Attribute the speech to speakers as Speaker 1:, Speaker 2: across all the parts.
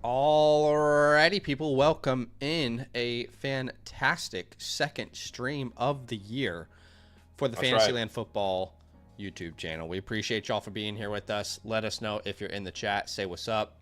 Speaker 1: Alrighty, people, welcome in a fantastic second stream of the year for the Fantasyland Football YouTube channel. We appreciate y'all for being here with us. Let us know if you're in the chat. Say what's up.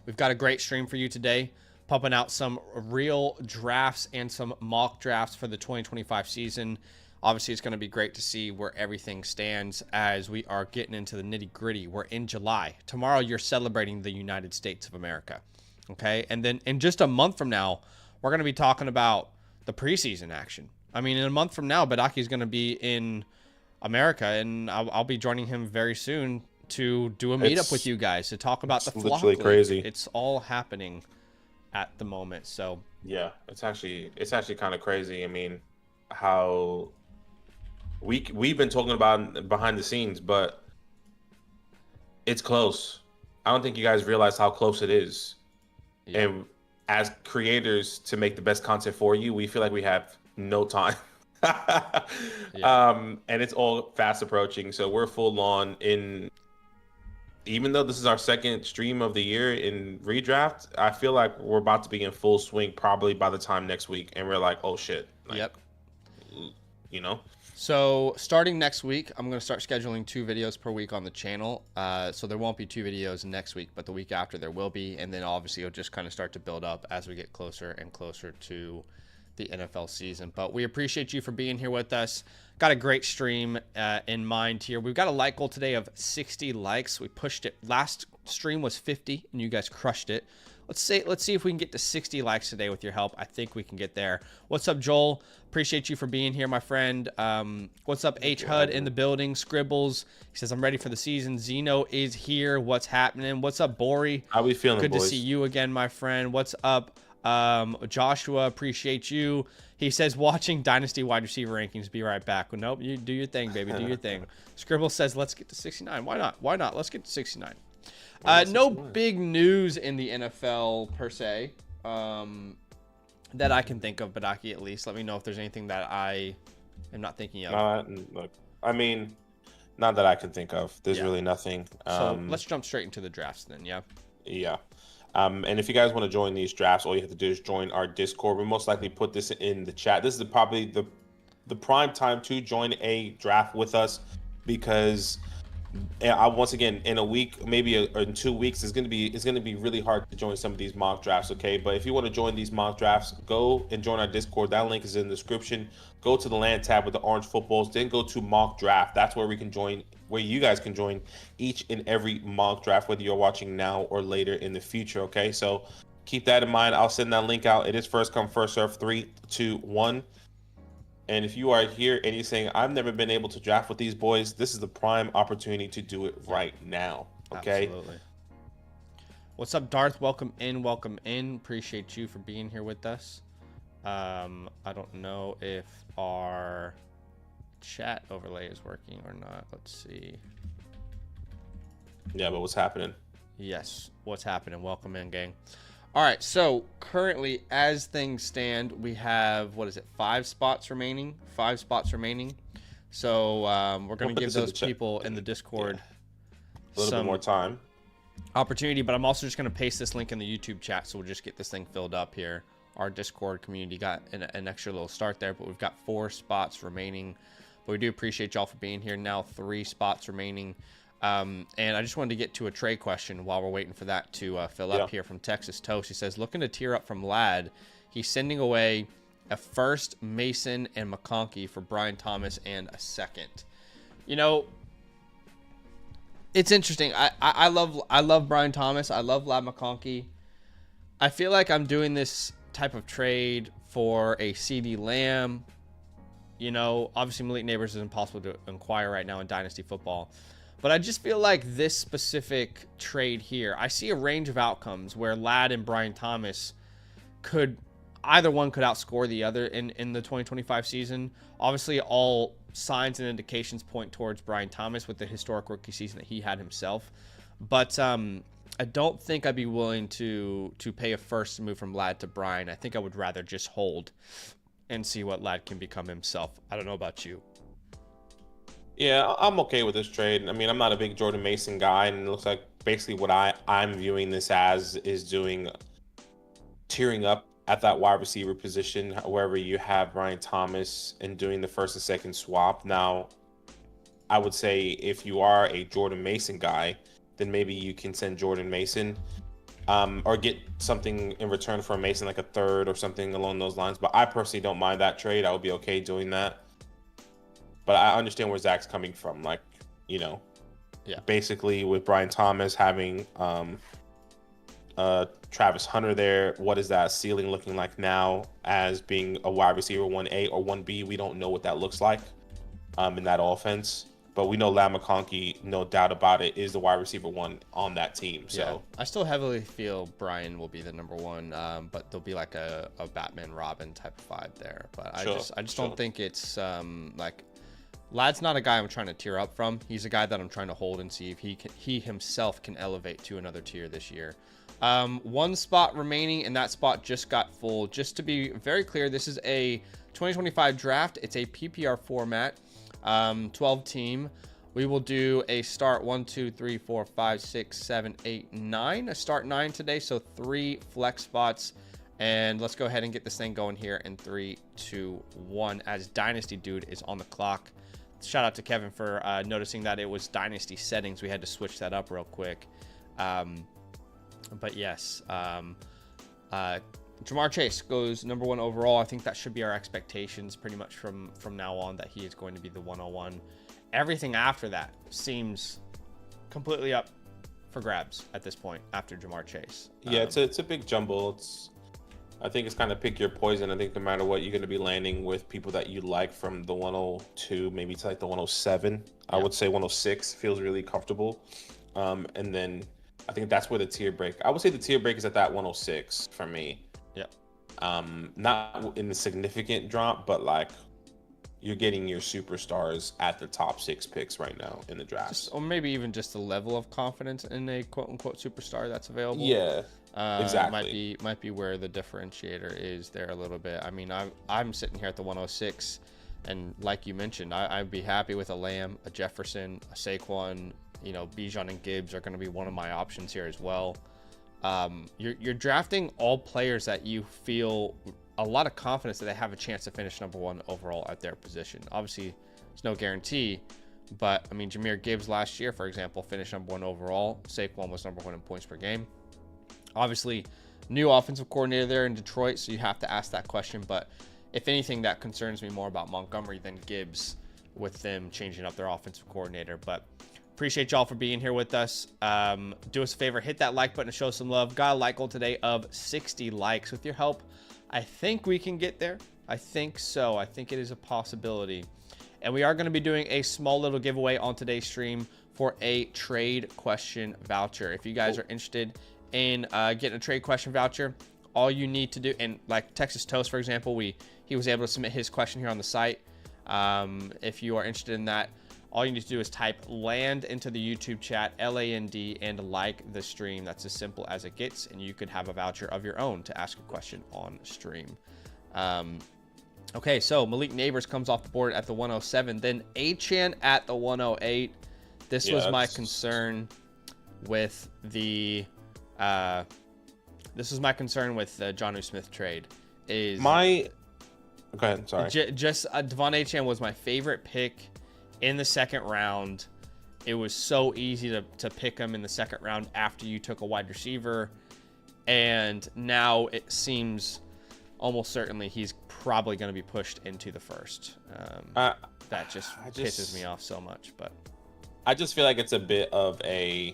Speaker 1: We've got a great stream for you today, pumping out some real drafts and some mock drafts for the 2025 season. Obviously, it's going to be great to see where everything stands as we are getting into the nitty-gritty. We're in July. Tomorrow, you're celebrating the United States of America. Okay, and then in just a month from now, we're going to be talking about the preseason action. I mean, in a month from now, Badaki is going to be in America, and I'll be joining him very soon to do a meetup with you guys to talk about the flock
Speaker 2: literally crazy.
Speaker 1: It's all happening at the moment. So
Speaker 2: yeah, it's actually kind of crazy. I mean, how we've been talking about behind the scenes, but it's close. I don't think you guys realize how close it is. Yeah. And as creators, to make the best content for you, we feel like we have no time. Yeah. And it's all fast approaching. So we're full on in, even though this is our second stream of the year in redraft, I feel like we're about to be in full swing probably by the time next week. And we're like, oh shit. Like,
Speaker 1: yep.
Speaker 2: You know?
Speaker 1: So starting next week, I'm going to start scheduling 2 videos per week on the channel. So there won't be 2 videos next week, but the week after there will be. And then obviously it'll just kind of start to build up as we get closer and closer to the NFL season. But we appreciate you for being here with us. Got a great stream in mind here. We've got a like goal today of 60 likes. We pushed it. Last stream was 50 and you guys crushed it. Let's see if we can get to 60 likes today with your help. I think we can get there. What's up, Joel? Appreciate you for being here, my friend. What's up, H HUD in the building? Scribbles. He says, I'm ready for the season. Zeno is here. What's happening? What's up, Bori?
Speaker 2: How we feeling,
Speaker 1: Good
Speaker 2: boys?
Speaker 1: to see you again, my friend. What's up, Joshua? Appreciate you. He says, watching Dynasty wide receiver rankings. Be right back. Well, nope, you do your thing, baby. Do your thing. Scribble says, let's get to 69. Why not? Why not? Let's get to 69. No big news in the NFL per se that I can think of, Badaki, at least. Let me know if there's anything that I am not thinking of.
Speaker 2: Look, I mean, not that I can think of. There's really nothing.
Speaker 1: So let's jump straight into the drafts then, yeah?
Speaker 2: Yeah. And if you guys want to join these drafts, all you have to do is join our Discord. We'll most likely put this in the chat. This is probably the prime time to join a draft with us, because once again, in a week, maybe in 2 weeks, it's gonna be really hard to join some of these mock drafts. Okay, but if you want to join these mock drafts, go and join our Discord. That link is in the description. Go to the land tab with the orange footballs, then go to mock draft. That's where we can join, where you guys can join each and every mock draft, whether you're watching now or later in the future. Okay, so keep that in mind. I'll send that link out. It is first come, first serve. 3, 2, 1. And if you are here and you're saying, I've never been able to draft with these boys, this is the prime opportunity to do it right now. Okay?
Speaker 1: Absolutely. What's up, Darth? Welcome in. Welcome in. Appreciate you for being here with us. I don't know if our chat overlay is working or not. Let's see.
Speaker 2: Yeah, but what's happening?
Speaker 1: Yes. What's happening? Welcome in, gang. All right, so currently, as things stand, we have, 5 spots remaining? 5 spots remaining. So we're going to give those people in the Discord
Speaker 2: a little bit more time.
Speaker 1: Opportunity, but I'm also just going to paste this link in the YouTube chat, so we'll just get this thing filled up here. Our Discord community got an extra little start there, but we've got 4 spots remaining. But we do appreciate y'all for being here. Now 3 spots remaining. And I just wanted to get to a Trey question while we're waiting for that to fill up here from Texas Toast. He says, looking to tear up from Lad. He's sending away a first, Mason, and McConkey for Brian Thomas and a second. You know, it's interesting. I love Brian Thomas. I love Lad McConkey. I feel like I'm doing this type of trade for a CD Lamb. You know, obviously Malik Neighbors is impossible to acquire right now in Dynasty football. But I just feel like this specific trade here, I see a range of outcomes where Lad and Brian Thomas either one could outscore the other in the 2025 season. Obviously, all signs and indications point towards Brian Thomas with the historic rookie season that he had himself. But I don't think I'd be willing to pay a first to move from Lad to Brian. I think I would rather just hold and see what Lad can become himself. I don't know about you.
Speaker 2: Yeah, I'm okay with this trade. I mean, I'm not a big Jordan Mason guy, and it looks like basically what I'm viewing this as is doing tearing up at that wide receiver position, wherever you have Brian Thomas, and doing the first and second swap. Now, I would say if you are a Jordan Mason guy, then maybe you can send Jordan Mason, or get something in return for Mason, like a third or something along those lines. But I personally don't mind that trade. I would be okay doing that. But I understand where Zach's coming from. Like, basically with Brian Thomas having Travis Hunter there, what is that ceiling looking like now as being a wide receiver 1A or 1B? We don't know what that looks like in that offense. But we know Lam McConkey, no doubt about it, is the wide receiver 1 on that team. So
Speaker 1: yeah, I still heavily feel Brian will be the number 1, but there'll be like a Batman Robin type of vibe there. But I just don't think it's like Lad's not a guy I'm trying to tier up from. He's a guy that I'm trying to hold and see if he himself can elevate to another tier this year. 1 spot remaining, and that spot just got full. Just to be very clear, this is a 2025 draft. It's a PPR format. 12 team. We will do a start 1, 2, 3, 4, 5, 6, 7, 8, 9. A start 9 today, so 3 flex spots. And let's go ahead and get this thing going here in 3, 2, 1. As Dynasty Dude is on the clock. Shout out to Kevin for noticing that it was Dynasty settings. We had to switch that up real quick. But yes, Jamar Chase goes number 1 overall. I think that should be our expectations pretty much from now on, that he is going to be the 101. Everything after that seems completely up for grabs at this point after Jamar Chase.
Speaker 2: Yeah, it's a big jumble. I think it's kind of pick your poison. I think no matter what, you're going to be landing with people that you like from the 102 maybe to like the 107. I would say 106 feels really comfortable. And then I think that's where the tier break. I would say the tier break is at that 106 for me.
Speaker 1: Yeah.
Speaker 2: Not in the significant drop, but like you're getting your superstars at the top 6 picks right now in the draft,
Speaker 1: or maybe even just the level of confidence in a quote unquote superstar that's available.
Speaker 2: Yeah, exactly.
Speaker 1: Might be where the differentiator is there a little bit. I mean, I'm sitting here at the 106, and like you mentioned, I'd be happy with a Lamb, a Jefferson, a Saquon. Bijan and Gibbs are going to be one of my options here as well. You're drafting all players that you feel a lot of confidence that they have a chance to finish number 1 overall at their position. Obviously, there's no guarantee, but I mean, Jahmyr Gibbs last year, for example, finished number 1 overall. Saquon was number 1 in points per game. Obviously, new offensive coordinator there in Detroit, so you have to ask that question. But if anything, that concerns me more about Montgomery than Gibbs, with them changing up their offensive coordinator. But appreciate y'all for being here with us. Do us a favor, hit that like button to show some love. Got a like goal today of 60 likes. With your help, I think we can get there. I think so. I think it is a possibility. And we are going to be doing a small little giveaway on today's stream for a trade question voucher. If you guys are interested in getting a trade question voucher, all you need to do, and like Texas Toast, for example, he was able to submit his question here on the site. If you are interested in that, all you need to do is type LAND into the YouTube chat, LAND, and like the stream. That's as simple as it gets, and you could have a voucher of your own to ask a question on stream. Okay, so Malik Neighbors comes off the board at the 107, then Achane at the 108. This was my concern with the Jonnu Smith trade. Go ahead, sorry. Just Devon Achane was my favorite pick in the second round. It was so easy to pick him in the second round after you took a wide receiver, and now it seems almost certainly he's probably going to be pushed into the first. That just pisses me off so much. But
Speaker 2: I just feel like it's a bit of a,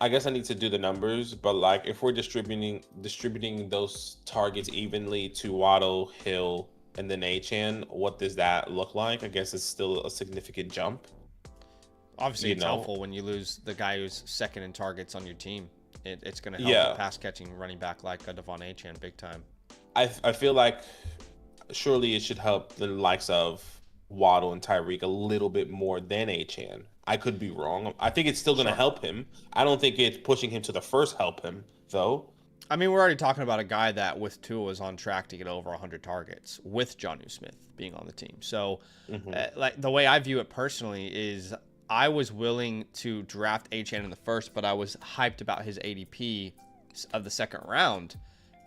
Speaker 2: I guess I need to do the numbers, but like if we're distributing those targets evenly to Waddle, Hill, and then Achane, what does that look like? I guess it's still a significant jump.
Speaker 1: Obviously, it's helpful when you lose the guy who's second in targets on your team. It's going to help the pass catching running back like a Devon Achane big time.
Speaker 2: I feel like surely it should help the likes of Waddle and Tyreek a little bit more than Achane. I could be wrong. I think it's still going to help him. I don't think it's pushing him to the first help him, though.
Speaker 1: I mean, we're already talking about a guy that with Tua is on track to get over 100 targets with Jonnu Smith being on the team. So, like the way I view it personally is I was willing to draft Achane in the first, but I was hyped about his ADP of the second round.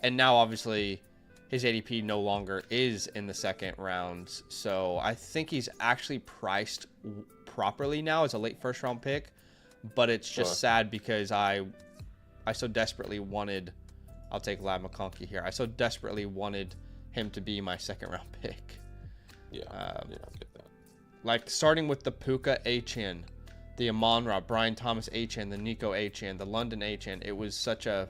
Speaker 1: And now, obviously, his ADP no longer is in the second round. So I think he's actually priced properly now as a late first round pick. But it's just sad because I so desperately wanted, I'll take Lab McConkey here. I so desperately wanted him to be my second round pick.
Speaker 2: Yeah, I get that.
Speaker 1: Like starting with the Puka Achane, the Amon-Ra, Brian Thomas Achane, the Nico Achane, the London Achane. It was such a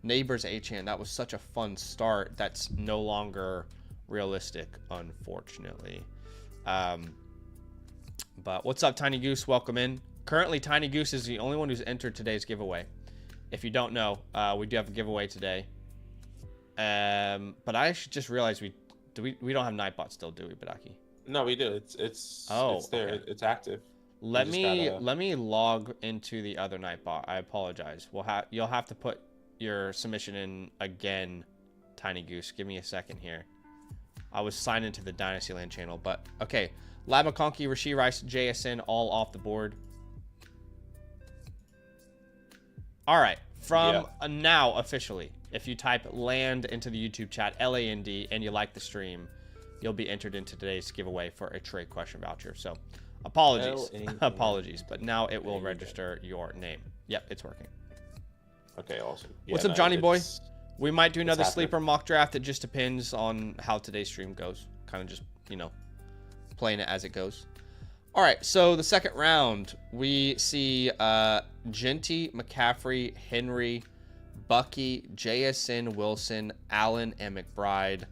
Speaker 1: Neighbors Achane. That was such a fun start. That's no longer realistic, unfortunately. But what's up, Tiny Goose? Welcome in. Currently, Tiny Goose is the only one who's entered today's giveaway. If you don't know, we do have a giveaway today. But I should just realize we don't have Nightbot still, do we, Badaki?
Speaker 2: No, we do. It's there.
Speaker 1: Okay.
Speaker 2: It's active.
Speaker 1: Let me log into the other Nightbot. I apologize. You'll have to put your submission in again, Tiny Goose. Give me a second here. I was signed into the Dynastyland channel, but okay. Lab McConkey, Rasheed Rice, JSN, all off the board. All right, from now officially, if you type LAND into the YouTube chat, LAND, and you like the stream, you'll be entered into today's giveaway for a trade question voucher. So apologies, but now it will register your name. Yep, it's working.
Speaker 2: Okay, awesome.
Speaker 1: What's up, Johnny boy? We might do another sleeper mock draft. It just depends on how today's stream goes. Kind of just, playing it as it goes. All right, so the second round, we see Genty, McCaffrey, Henry, Bucky, JSN, Wilson, Allen, and McBride.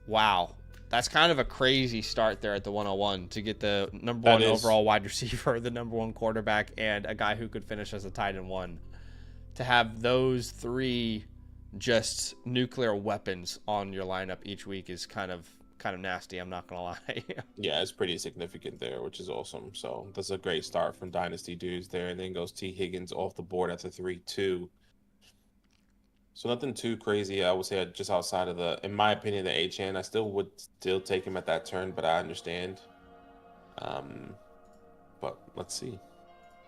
Speaker 1: Wow. That's kind of a crazy start there at the 101 to get the number one overall wide receiver, the number one quarterback, and a guy who could finish as a tight end one. To have those three just nuclear weapons on your lineup each week is kind of nasty, I'm not gonna lie.
Speaker 2: Yeah, it's pretty significant there, which is awesome. So that's a great start from Dynasty Dudes there, and then goes T. Higgins off the board at the 3-2. So nothing too crazy, I would say, just outside of in my opinion, the Achane. I would take him at that turn, but I understand. But let's see.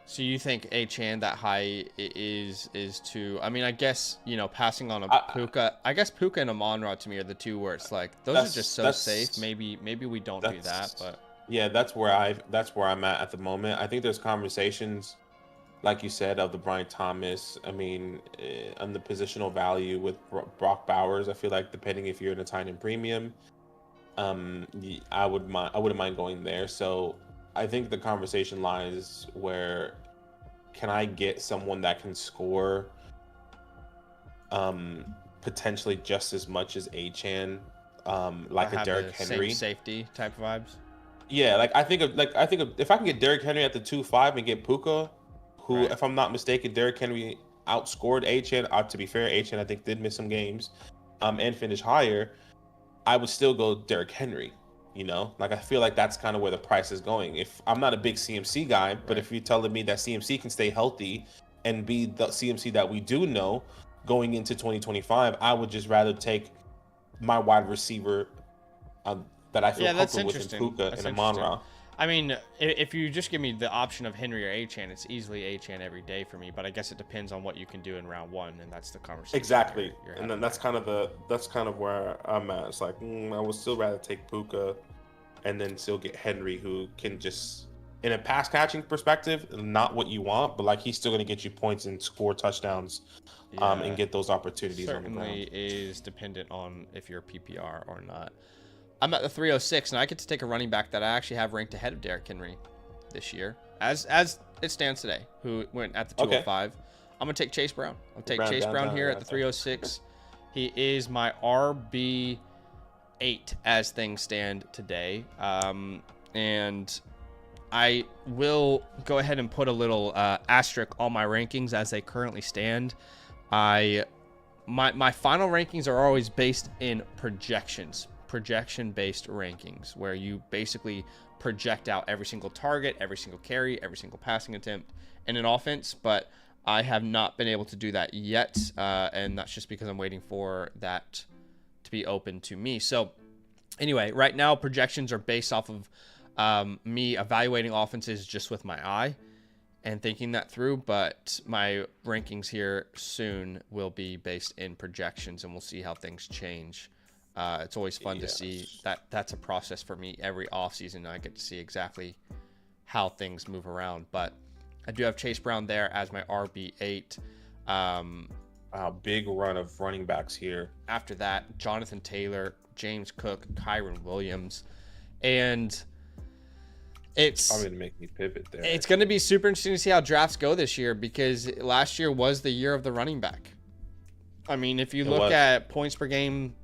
Speaker 1: So you think Achane that high is too? I mean, I guess passing on a Puka. I guess Puka and Amon-Ra to me are the two where it's like those are just so safe. Maybe we don't do that, but
Speaker 2: yeah, that's where I'm at the moment. I think there's conversations, like you said, of the Brian Thomas. I mean, on the positional value with Brock Bowers. I feel like depending if you're in a tight end premium, I wouldn't mind going there. So I think the conversation lies where can I get someone that can score potentially just as much as Achane, like a Derrick Henry,
Speaker 1: same safety type vibes.
Speaker 2: Yeah, I think if I can get Derrick Henry at the 2-5 and get Puka, who, if I'm not mistaken, Derrick Henry outscored Achane. To be fair, Achane I think did miss some games, and finish higher. I would still go Derrick Henry. I feel like that's kind of where the price is going. If I'm not a big CMC guy, but if you're telling me that CMC can stay healthy and be the CMC that we do know going into 2025, I would just rather take my wide receiver that I feel comfortable with in Puka and Amon-Ra.
Speaker 1: I mean, if you just give me the option of Henry or Achane, it's easily Achane every day for me. But I guess it depends on what you can do in round one, and that's the conversation.
Speaker 2: Exactly, and then that's kind of where I'm at. It's like I would still rather take Puka, and then still get Henry, who can just, in a pass catching perspective, not what you want, but like he's still going to get you points and score touchdowns, and get those opportunities on the ground.
Speaker 1: Certainly is dependent on if you're PPR or not. I'm at the 306, and I get to take a running back that I actually have ranked ahead of Derrick Henry this year, as it stands today, who went at the 205. Okay. I'm going to take Chase Brown. I'll take Chase Brown here at the 306. He is my RB8 as things stand today. And I will go ahead and put a little asterisk on my rankings as they currently stand. My final rankings are always based in projection-based rankings, where you basically project out every single target, every single carry, every single passing attempt in an offense, but I have not been able to do that yet, and that's just because I'm waiting for that to be open to me. So anyway, right now projections are based off of me evaluating offenses just with my eye and thinking that through, but my rankings here soon will be based in projections, and we'll see how things change. It's always fun to see that. That's a process for me every offseason. I get to see exactly how things move around, but I do have Chase Brown there as my RB8.
Speaker 2: Big run of running backs here.
Speaker 1: After that, Jonathan Taylor, James Cook, Kyron Williams, and it's
Speaker 2: probably gonna make me pivot there.
Speaker 1: It's going to be super interesting to see how drafts go this year, because last year was the year of the running back. I mean, if you look at points per game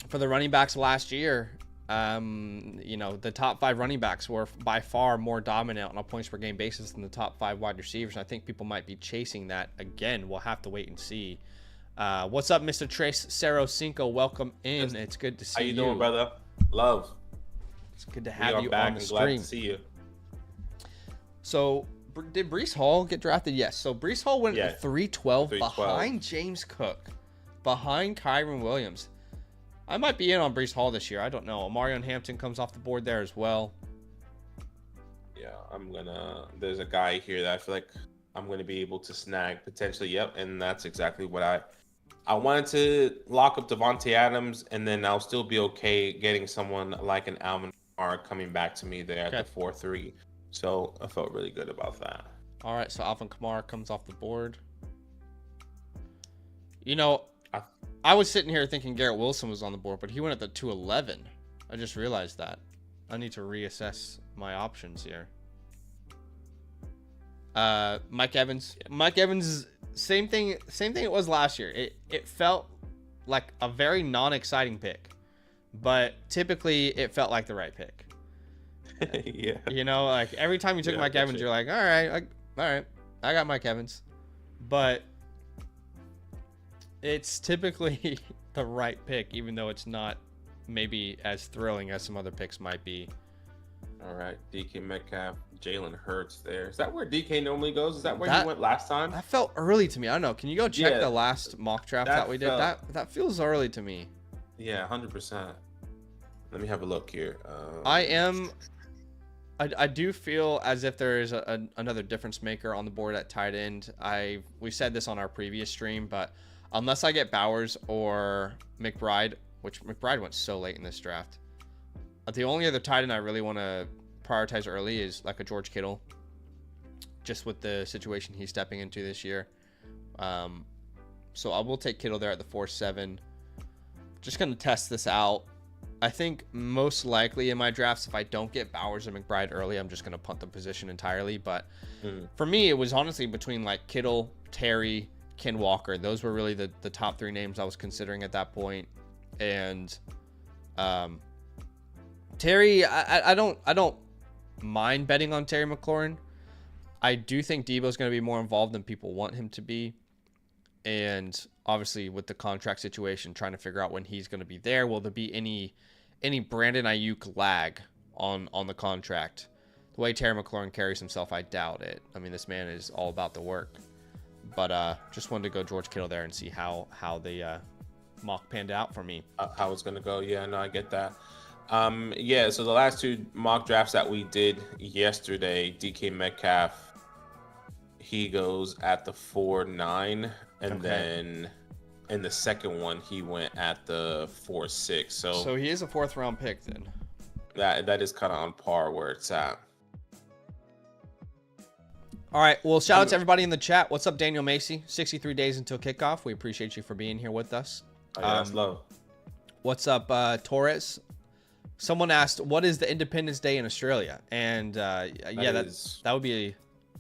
Speaker 1: for the running backs last year, the top 5 running backs were by far more dominant on a points per game basis than the top 5 wide receivers. I think people might be chasing that again. We'll have to wait and see. What's up, Mr. Trace Cerro Cinco? Welcome in. It's good to see you.
Speaker 2: How you doing, brother? Love.
Speaker 1: It's good to have you on the stream. Glad to
Speaker 2: see you.
Speaker 1: So, did Breece Hall get drafted? Yes. So, Breece Hall went at 312 behind James Cook, behind Kyron Williams. I might be in on Breece Hall this year. I don't know. Omarion Hampton comes off the board there as well.
Speaker 2: Yeah, there's a guy here that I feel like I'm going to be able to snag potentially. Yep, and that's exactly what I wanted to lock up Devontae Adams, and then I'll still be okay getting someone like an Alvin Kamara coming back to me there at the 4-3. So I felt really good about that.
Speaker 1: All right, so Alvin Kamara comes off the board. I was sitting here thinking Garrett Wilson was on the board, but he went at the 211. I just realized that. I need to reassess my options here. Mike Evans. Mike Evans, same thing it was last year. It felt like a very non-exciting pick, but typically it felt like the right pick.
Speaker 2: Yeah.
Speaker 1: Like every time you took Mike Evans, you're like, all right, I got Mike Evans. But it's typically the right pick, even though it's not maybe as thrilling as some other picks might be.
Speaker 2: All right, DK Metcalf, Jalen Hurts there. Is that where DK normally goes? Is that where he went last time?
Speaker 1: That felt early to me. I don't know. Can you go check the last mock draft that we did? That feels early to me.
Speaker 2: Yeah, 100%. Let me have a look here.
Speaker 1: I do feel as if there is another difference maker on the board at tight end. We said this on our previous stream, but unless I get Bowers or McBride, which McBride went so late in this draft, the only other tight end I really want to prioritize early is like a George Kittle, just with the situation he's stepping into this year. So I will take Kittle there at the 4-7. Just going to test this out. I think most likely in my drafts, if I don't get Bowers or McBride early, I'm just going to punt the position entirely. But for me, it was honestly between like Kittle, Terry, Ken Walker. Those were really the top 3 names I was considering at that point. And Terry, I don't mind betting on Terry McLaurin. I do think Debo's going to be more involved than people want him to be. And obviously with the contract situation, trying to figure out when he's going to be there. Will there be any Brandon Ayuk lag on the contract? The way Terry McLaurin carries himself, I doubt it. I mean, this man is all about the work. But just wanted to go George Kittle there and see how the mock panned out for me.
Speaker 2: How it's going to go. Yeah, no, I get that. So the last 2 mock drafts that we did yesterday, DK Metcalf, he goes at the 4-9, and then in the second one he went at the 4-6. So
Speaker 1: he is a 4th round pick then.
Speaker 2: That is kind of on par where it's at.
Speaker 1: All right, well, shout out to everybody in the chat. What's up, Daniel Macy? 63 days until kickoff. We appreciate you for being here with us.
Speaker 2: That's love.
Speaker 1: What's up, Torres? Someone asked, what is the Independence Day in Australia? And that would be,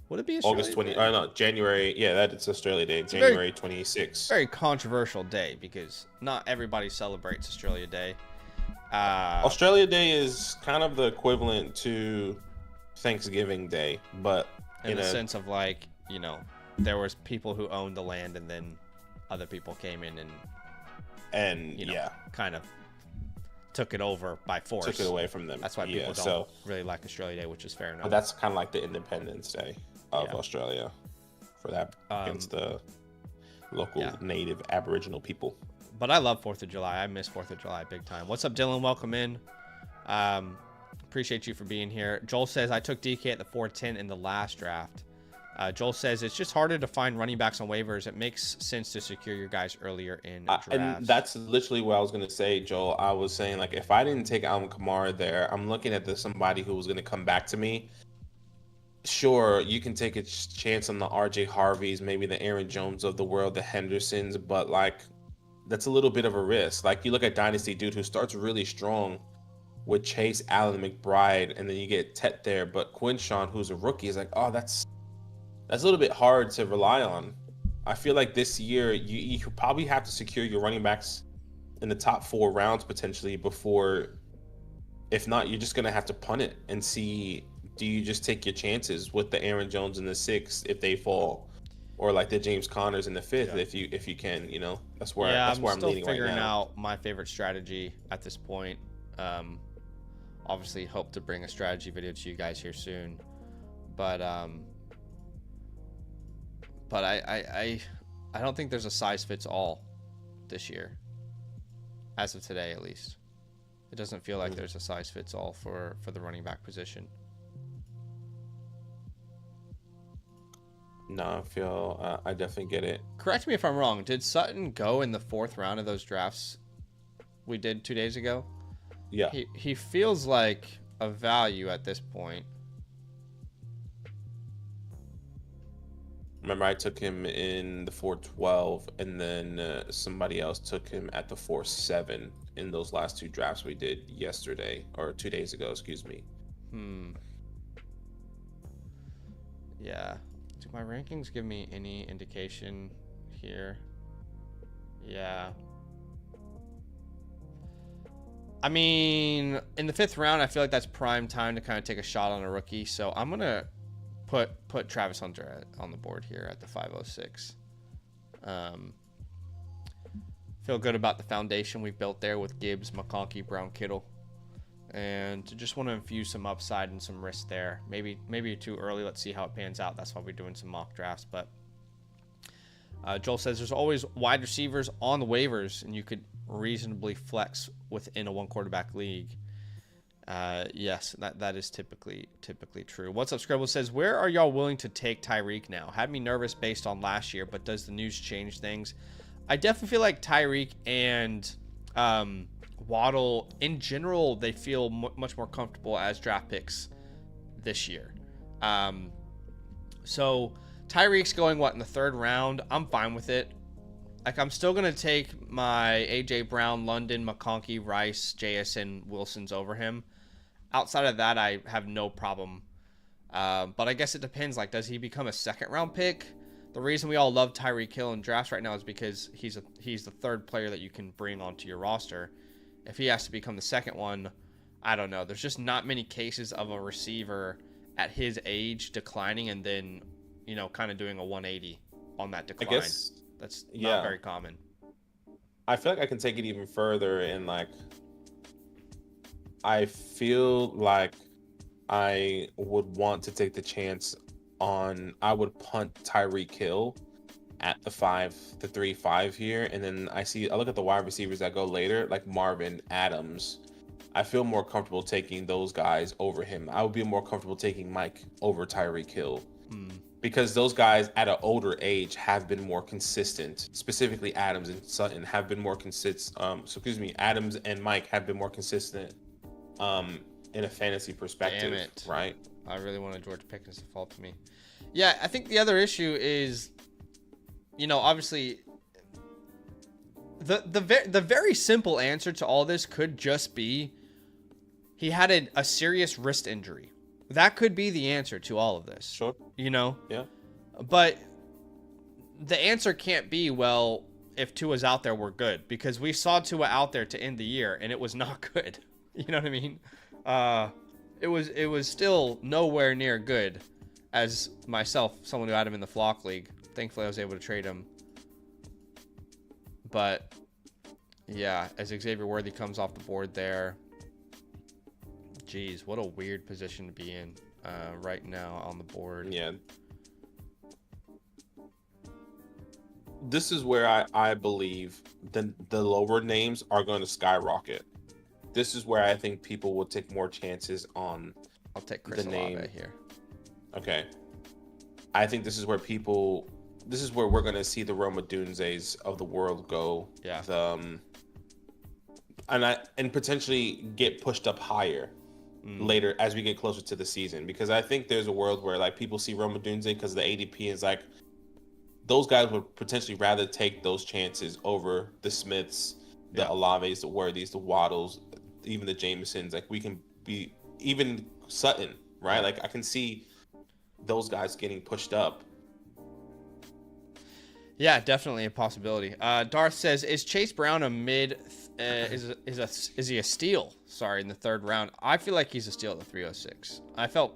Speaker 1: would it be Australia
Speaker 2: August 20? No, January. Yeah, it's Australia Day. January 26th.
Speaker 1: Very controversial day because not everybody celebrates Australia Day.
Speaker 2: Australia Day is kind of the equivalent to Thanksgiving Day, but
Speaker 1: in the sense of like, there was people who owned the land and then other people came in and kind of took it over by force.
Speaker 2: Took it away from them.
Speaker 1: That's why people don't really like Australia Day, which is fair enough.
Speaker 2: But that's kind of like the Independence Day of Australia for that against the local native Aboriginal people.
Speaker 1: But I love 4th of July. I miss 4th of July big time. What's up, Dylan? Welcome in. Appreciate you for being here. Joel says, I took DK at the 410 in the last draft. Joel says, it's just harder to find running backs on waivers. It makes sense to secure your guys earlier in drafts.
Speaker 2: And that's literally what I was going to say, Joel. I was saying, like, if I didn't take Alvin Kamara there, I'm looking at somebody who was going to come back to me. Sure, you can take a chance on the RJ Harveys, maybe the Aaron Jones of the world, the Hendersons, but, like, that's a little bit of a risk. Like, you look at Dynasty Dude, who starts really strong with Chase, Allen, McBride, and then you get Tet there, but Quinshawn, who's a rookie, is like, oh, that's a little bit hard to rely on. I feel like this year you probably have to secure your running backs in the top 4 rounds potentially before, if not, you're just gonna have to punt it and see, do you just take your chances with the Aaron Jones in the 6th if they fall, or like the James Connors in the 5th if you can, you know. That's where I'm leaning right now. I'm still
Speaker 1: figuring out my favorite strategy at this point. Obviously hope to bring a strategy video to you guys here soon, but I don't think there's a size fits all this year, as of today at least. It doesn't feel like there's a size fits all for the running back position.
Speaker 2: No, I definitely get it.
Speaker 1: Correct me if I'm wrong. Did Sutton go in the 4th round of those drafts we did 2 days ago?
Speaker 2: Yeah.
Speaker 1: He feels like a value at this point.
Speaker 2: Remember, I took him in the 412, and then somebody else took him at the 47 in those last 2 drafts we did yesterday, or 2 days ago, excuse me.
Speaker 1: Yeah. Do my rankings give me any indication here? Yeah. I mean, in the 5th round, I feel like that's prime time to kind of take a shot on a rookie. So I'm going to put Travis Hunter on the board here at the 506. Feel good about the foundation we've built there with Gibbs, McConkey, Brown, Kittle. And just want to infuse some upside and some risk there. Maybe too early. Let's see how it pans out. That's why we're doing some mock drafts. But Joel says there's always wide receivers on the waivers, and you could reasonably flex within a 1-quarterback league. Yes, that is typically true. What's up, Scribble says, where are y'all willing to take Tyreek now? Had me nervous based on last year, but does the news change things? I definitely feel like Tyreek and Waddle, in general, they feel much more comfortable as draft picks this year. So Tyreek's going, in the 3rd round? I'm fine with it. Like, I'm still going to take my A.J. Brown, London, McConkey, Rice, JSN, Wilsons over him. Outside of that, I have no problem. But I guess it depends. Like, does he become a 2nd-round pick? The reason we all love Tyreek Hill in drafts right now is because he's the 3rd player that you can bring onto your roster. If he has to become the 2nd one, I don't know. There's just not many cases of a receiver at his age declining and then, kind of doing a 180 on that decline.
Speaker 2: I guess
Speaker 1: that's not very common.
Speaker 2: I feel like I can take it even further, and like, I feel like I would want to take the chance I would punt Tyreek Hill at the 3-5 here, and then I look at the wide receivers that go later, like Marvin, Adams. I feel more comfortable taking those guys over him. I would be more comfortable taking Mike over Tyreek Hill. Because those guys at an older age have been more consistent. Specifically, Adams and Sutton have been more consistent. Adams and Mike have been more consistent in a fantasy perspective.
Speaker 1: Damn it.
Speaker 2: Right?
Speaker 1: I really wanted George Pickens to fall to me. Yeah, I think the other issue is, obviously, the very simple answer to all this could just be he had a serious wrist injury. That could be the answer to all of this.
Speaker 2: Sure.
Speaker 1: Yeah. But the answer can't be, well, if Tua's out there, we're good. Because we saw Tua out there to end the year, and it was not good. You know what I mean? It was still nowhere near good. As myself, someone who had him in the flock league, thankfully I was able to trade him. But yeah, as Xavier Worthy comes off the board there, geez, what a weird position to be in right now on the board.
Speaker 2: Yeah. This is where I believe the lower names are going to skyrocket. this is where I think people will take more chances on
Speaker 1: I'll take Chris
Speaker 2: the name
Speaker 1: Olave here.
Speaker 2: Okay. I think this is where we're going to see the Roma Dunzes of the world go.
Speaker 1: Yeah.
Speaker 2: And potentially get pushed up higher later as we get closer to the season, because I think there's a world where like people see Roma Dunze because the ADP is like those guys would potentially rather take those chances over the Smiths, the Olaves, the Worthies, the Waddles, even the Jamesons. Like we can be even Sutton, right? Like I can see those guys getting pushed up.
Speaker 1: Yeah, definitely a possibility. Darth says, "Is Chase Brown a mid? Is he a steal? Sorry, in the third round. I feel like he's a steal at the 306. I felt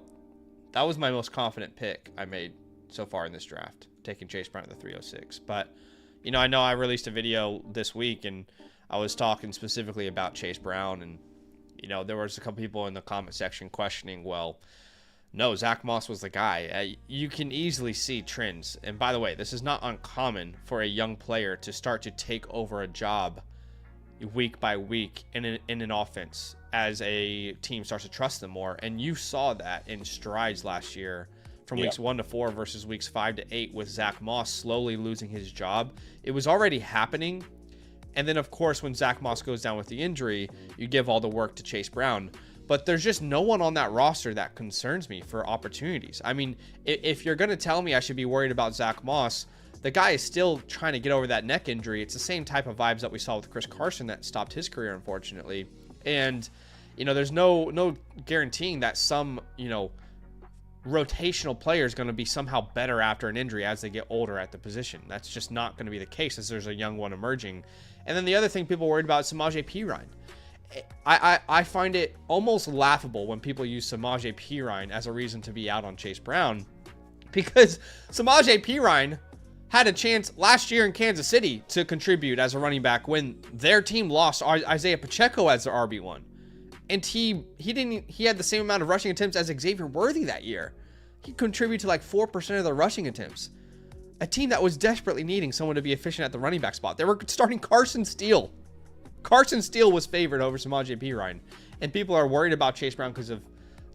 Speaker 1: that was my most confident pick I made so far in this draft, taking Chase Brown at the 306. But I know I released a video this week and I was talking specifically about Chase Brown, and there was a couple people in the comment section questioning, well, no, Zach Moss was the guy. You can easily see trends. And by the way, this is not uncommon for a young player to start to take over a job week by week in an offense as a team starts to trust them more. And you saw that in strides last year from weeks 1 to 4 versus weeks 5 to 8 with Zach Moss slowly losing his job. It was already happening. And then, of course, when Zach Moss goes down with the injury, you give all the work to Chase Brown. But there's just no one on that roster that concerns me for opportunities. I mean, if you're going to tell me I should be worried about Zach Moss, the guy is still trying to get over that neck injury. It's the same type of vibes that we saw with Chris Carson that stopped his career, unfortunately. And, there's no guaranteeing that some, rotational player is going to be somehow better after an injury as they get older at the position. That's just not going to be the case as there's a young one emerging. And then the other thing people are worried about is Samaje Perine. I find it almost laughable when people use Samaje Perine as a reason to be out on Chase Brown, because Samaje Perine had a chance last year in Kansas City to contribute as a running back when their team lost Isaiah Pacheco as their RB1. And he had the same amount of rushing attempts as Xavier Worthy that year. He contributed to like 4% of their rushing attempts. A team that was desperately needing someone to be efficient at the running back spot. They were starting Carson Steele. Carson Steele was favored over Samaje Perine, and people are worried about Chase Brown because of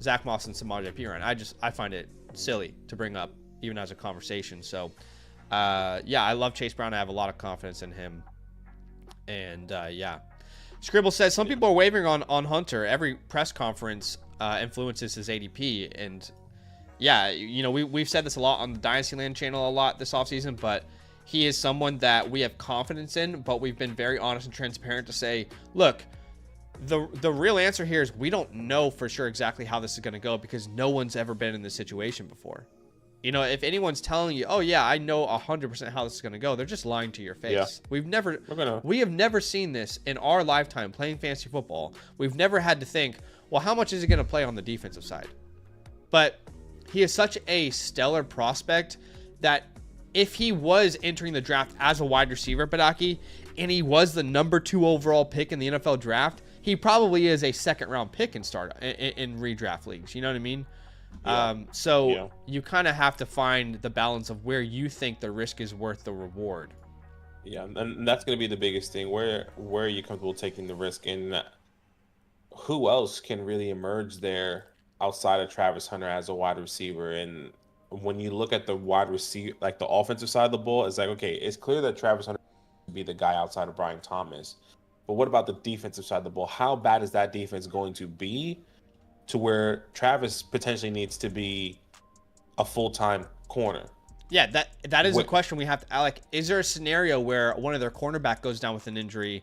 Speaker 1: Zach Moss and Samaje Perine. I find it silly to bring up even as a conversation. So, I love Chase Brown. I have a lot of confidence in him. And, Scribble says, some people are wavering on Hunter. Every press conference influences his ADP. And, we've said this a lot on the Dynastyland channel a lot this offseason, but he is someone that we have confidence in, but we've been very honest and transparent to say, look, the real answer here is we don't know for sure exactly how this is going to go because no one's ever been in this situation before. If anyone's telling you, oh yeah, I know 100% how this is going to go, they're just lying to your face. Yeah. We have never seen this in our lifetime playing fantasy football. We've never had to think, well, how much is he going to play on the defensive side? But he is such a stellar prospect that if he was entering the draft as a wide receiver, Badaki, and he was the number 2 overall pick in the NFL draft, he probably is a second-round pick in redraft leagues. You know what I mean? Yeah. You kind of have to find the balance of where you think the risk is worth the reward.
Speaker 2: Yeah, and that's going to be the biggest thing. Where are you comfortable taking the risk? And who else can really emerge there outside of Travis Hunter as a wide receiver? And when you look at the wide receiver, like the offensive side of the ball, it's like, okay, it's clear that Travis Hunter would be the guy outside of Brian Thomas. But what about the defensive side of the ball? How bad is that defense going to be to where Travis potentially needs to be a full-time corner?
Speaker 1: Yeah, that is a question we have to, like, is there a scenario where one of their cornerback goes down with an injury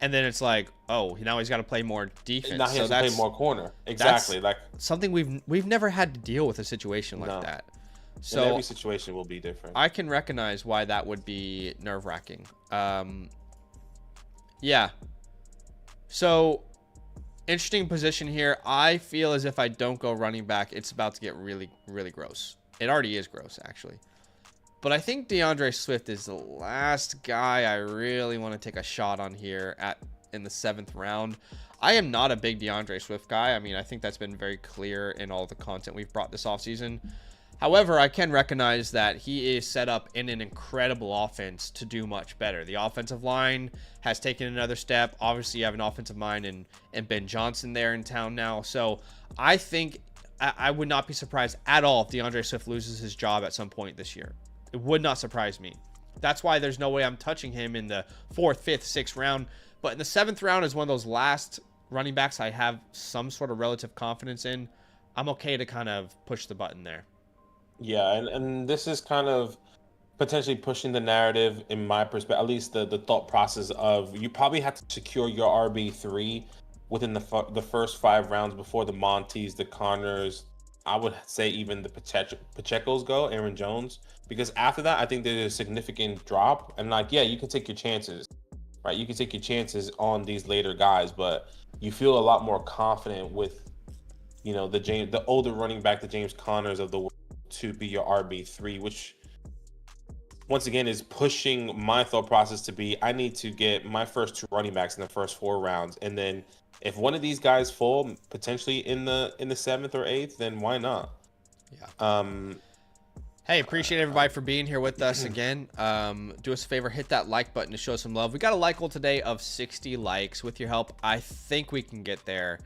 Speaker 1: and then it's like, oh, now he's got to play more defense.
Speaker 2: Now he has to play more corner. Exactly. Like
Speaker 1: something we've never had to deal with a situation like that. So
Speaker 2: and every situation will be different.
Speaker 1: I can recognize why that would be nerve-wracking. Yeah. So interesting position here. I feel as if I don't go running back, it's about to get really, really gross. It already is gross, actually. But I think DeAndre Swift is the last guy I really want to take a shot on here in the 7th round. I am not a big DeAndre Swift guy. I mean, I think that's been very clear in all the content we've brought this offseason. However, I can recognize that he is set up in an incredible offense to do much better. The offensive line has taken another step. Obviously, you have an offensive mind and Ben Johnson there in town now. So I think I would not be surprised at all if DeAndre Swift loses his job at some point this year. It would not surprise me. That's why there's no way I'm touching him in the 4th, 5th, 6th round. But in the 7th round is one of those last running backs I have some sort of relative confidence in. I'm okay to kind of push the button there.
Speaker 2: Yeah, and this is kind of potentially pushing the narrative in my perspective, at least the thought process of you probably have to secure your RB3 within the first 5 rounds before the Montes, the Connors, I would say even the Pacheco's go, Aaron Jones, because after that, I think there's a significant drop. And like, yeah, you can take your chances, right? You can take your chances on these later guys, but you feel a lot more confident with, you know, the older running back, the James Connors of the world, to be your RB3, which once again is pushing my thought process to be, I need to get my first 2 running backs in the first 4 rounds, and then if one of these guys fall potentially in the 7th or 8th, then why not?
Speaker 1: Yeah. Hey, appreciate everybody for being here with us again. Do us a favor, hit that like button to show some love. We got a like goal today of 60 likes. With your help, I think we can get there.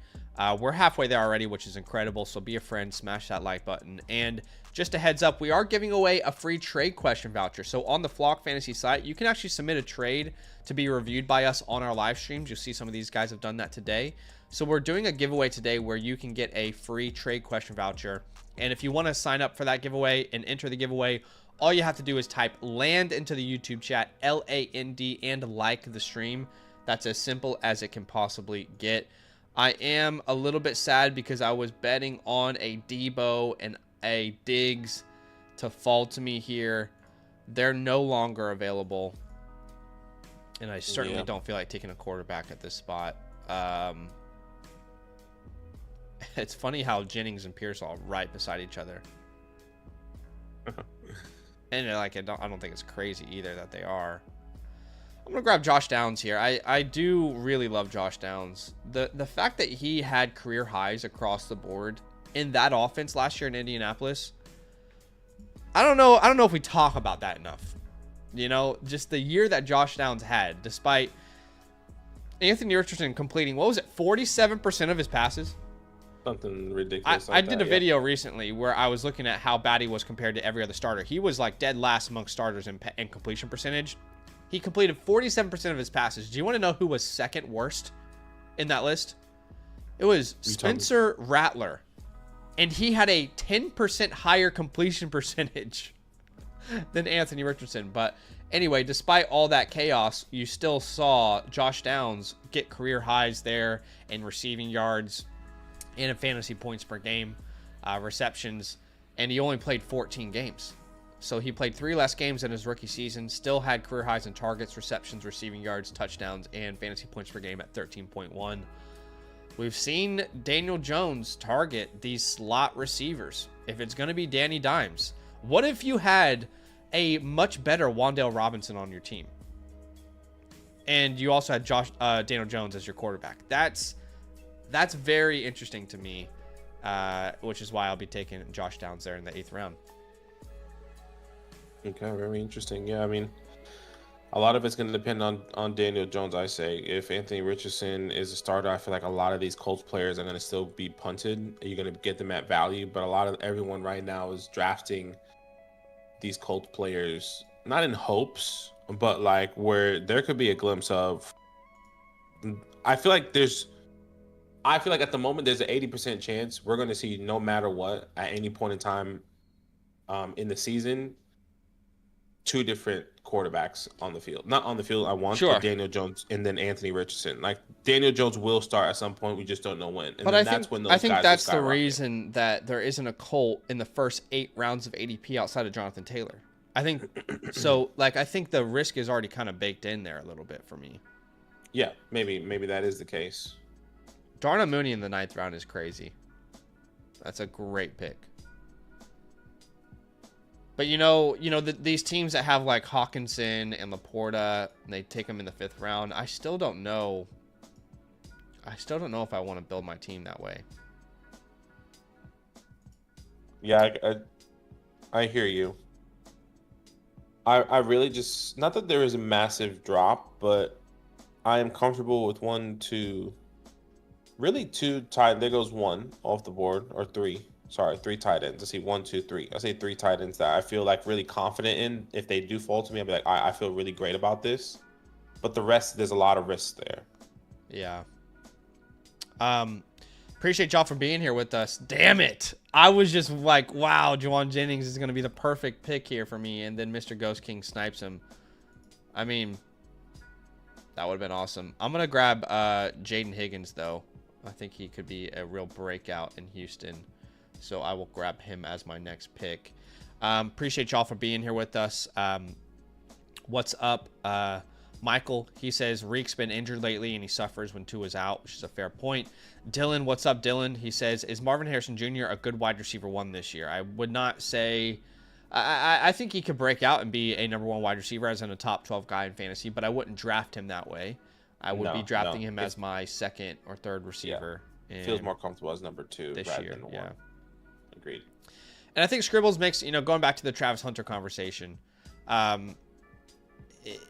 Speaker 1: We're halfway there already, which is incredible. So be a friend, smash that like button. And just a heads up, we are giving away a free trade question voucher. So on the Flock Fantasy site, you can actually submit a trade to be reviewed by us on our live streams. You'll see some of these guys have done that today. So we're doing a giveaway today where you can get a free trade question voucher. And if you want to sign up for that giveaway and enter the giveaway, all you have to do is type LAND into the YouTube chat, LAND, and like the stream. That's as simple as it can possibly get. I am a little bit sad because I was betting on a Debo and a Diggs to fall to me here. They're no longer available. And I certainly don't feel like taking a quarterback at this spot. It's funny how Jennings and Pierce are right beside each other. And like, I don't think it's crazy either that they are. I'm gonna grab Josh Downs here. I do really love Josh Downs. The fact that he had career highs across the board in that offense last year in Indianapolis. I don't know if we talk about that enough. You know, just the year that Josh Downs had, despite Anthony Richardson completing, what was it, 47% of his passes?
Speaker 2: Something ridiculous.
Speaker 1: I did a video recently where I was looking at how bad he was compared to every other starter. He was like dead last amongst starters in completion percentage. He completed 47% of his passes. Do you want to know who was second worst in that list? It was Spencer Rattler. And he had a 10% higher completion percentage than Anthony Richardson. But anyway, despite all that chaos, you still saw Josh Downs get career highs there in receiving yards and in fantasy points per game, receptions. And he only played 14 games. So he played 3 less games in his rookie season, still had career highs in targets, receptions, receiving yards, touchdowns, and fantasy points per game at 13.1. We've seen Daniel Jones target these slot receivers. If it's going to be Danny Dimes, what if you had a much better Wan'Dale Robinson on your team? And you also had Daniel Jones as your quarterback. That's very interesting to me, which is why I'll be taking Josh Downs there in the 8th round.
Speaker 2: Okay, very interesting. Yeah, I mean, a lot of it's going to depend on Daniel Jones, I say. If Anthony Richardson is a starter, I feel like a lot of these Colts players are going to still be punted. You're going to get them at value, but a lot of everyone right now is drafting these Colts players, not in hopes, but like where there could be a glimpse of. I feel like at the moment there's an 80% chance we're going to see, no matter what, at any point in time in the season, 2 different quarterbacks on the field. Not on the field, but Daniel Jones and then Anthony Richardson. Like, Daniel Jones will start at some point. We just don't know when. And
Speaker 1: but I think that's the reason that there isn't a Colt in the first 8 rounds of ADP outside of Jonathan Taylor. I think so. Like, I think the risk is already kind of baked in there a little bit for me.
Speaker 2: Yeah, maybe that is the case.
Speaker 1: Darnell Mooney in the 9th round is crazy. That's a great pick. But these teams that have like Hawkinson and Laporta, and they take them in the 5th round. I still don't know if I want to build my team that way.
Speaker 2: Yeah, I hear you. I really just, not that there is a massive drop, but I am comfortable with one, two, really two tight. There goes one off the board, or three. Sorry, three tight ends. I see one, two, three. I say three tight ends that I feel like really confident in. If they do fall to me, I'll be like, I feel really great about this. But the rest, there's a lot of risks there.
Speaker 1: Yeah. Appreciate y'all for being here with us. Damn it. I was just like, wow, Juwan Jennings is going to be the perfect pick here for me. And then Mr. Ghost King snipes him. I mean, that would have been awesome. I'm going to grab Jaden Higgins, though. I think he could be a real breakout in Houston. So I will grab him as my next pick. Appreciate y'all for being here with us. What's up? Michael, he says, Reek's been injured lately and he suffers when Tua is out, which is a fair point. Dylan, what's up, Dylan? He says, is Marvin Harrison Jr. a good wide receiver one this year? I would not say... I think he could break out and be a number one wide receiver as in a top 12 guy in fantasy, but I wouldn't draft him that way. I would be drafting him as my second or third receiver.
Speaker 2: Yeah. Feels more comfortable as number two
Speaker 1: this year.
Speaker 2: Than
Speaker 1: Yeah.
Speaker 2: one. Agreed.
Speaker 1: And I think Scribbles makes, going back to the Travis Hunter conversation,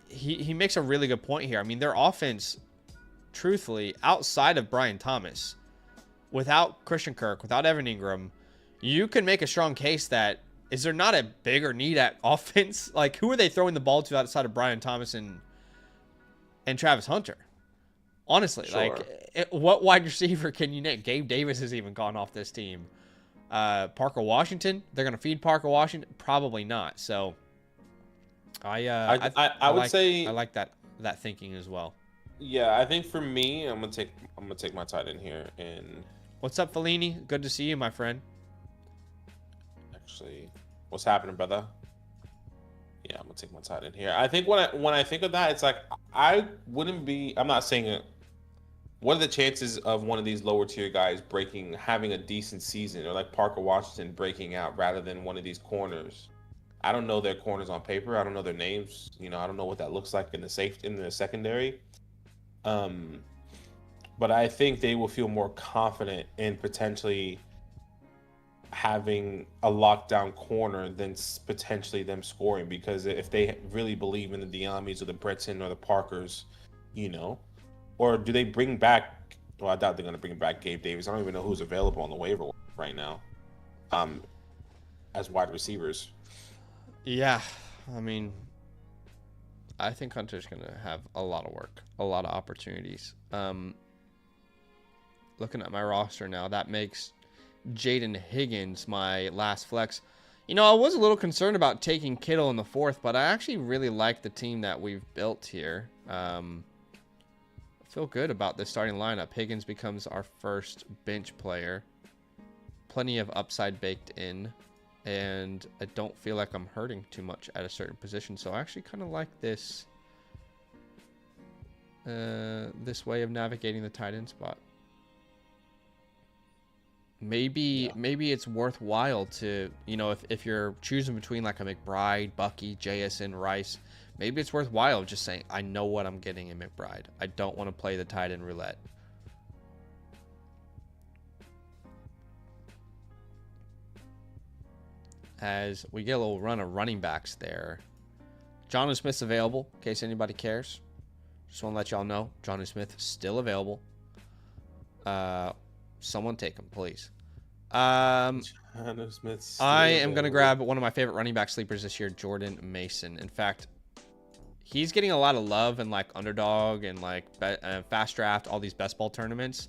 Speaker 1: he makes a really good point here. I mean, their offense, truthfully, outside of Brian Thomas, without Christian Kirk, without Evan Ingram, you can make a strong case that is there not a bigger need at offense? Like, who are they throwing the ball to outside of Brian Thomas and Travis Hunter? Honestly,
Speaker 2: Sure.
Speaker 1: what wide receiver can you name? Gabe Davis has even gone off this team. Parker Washington, they're going to feed Parker Washington? Probably not. So, I
Speaker 2: would say
Speaker 1: I like that thinking as well.
Speaker 2: Yeah, I think for me, I'm gonna take my tight end here. And
Speaker 1: what's up, Fellini? Good to see you, my friend.
Speaker 2: Actually, what's happening, brother? Yeah, I'm gonna take my tight end here. I think when I think of that, it's like I wouldn't be. I'm not saying it. What are the chances of one of these lower tier guys having a decent season, or like Parker Washington breaking out rather than one of these corners? I don't know their corners on paper. I don't know their names. I don't know what that looks like in the secondary. But I think they will feel more confident in potentially having a lockdown corner than potentially them scoring, because if they really believe in the Diamis or the Breton or the Parkers, or do they bring back? Well, I doubt they're going to bring back Gabe Davis. I don't even know who's available on the waiver right now, as wide receivers.
Speaker 1: Yeah, I mean, I think Hunter's going to have a lot of work, a lot of opportunities. Looking at my roster now, that makes Jaden Higgins my last flex. I was a little concerned about taking Kittle in the fourth, but I actually really like the team that we've built here. I feel good about this starting lineup. Higgins becomes our first bench player. Plenty of upside baked in. And I don't feel like I'm hurting too much at a certain position. So I actually kind of like this this way of navigating the tight end spot. Maybe it's worthwhile to, if you're choosing between like a McBride, Bucky, JSN, Rice, maybe it's worthwhile just saying, I know what I'm getting in McBride. I don't want to play the tight end roulette. As we get a little run of running backs there. Jonnu Smith's available, in case anybody cares. Just want to let y'all know, Jonnu Smith is still available. Someone take him, please.
Speaker 2: Jonnu Smith's
Speaker 1: I am going to grab one of my favorite running back sleepers this year, Jordan Mason. In fact, he's getting a lot of love in like Underdog and like FastDraft, all these best ball tournaments.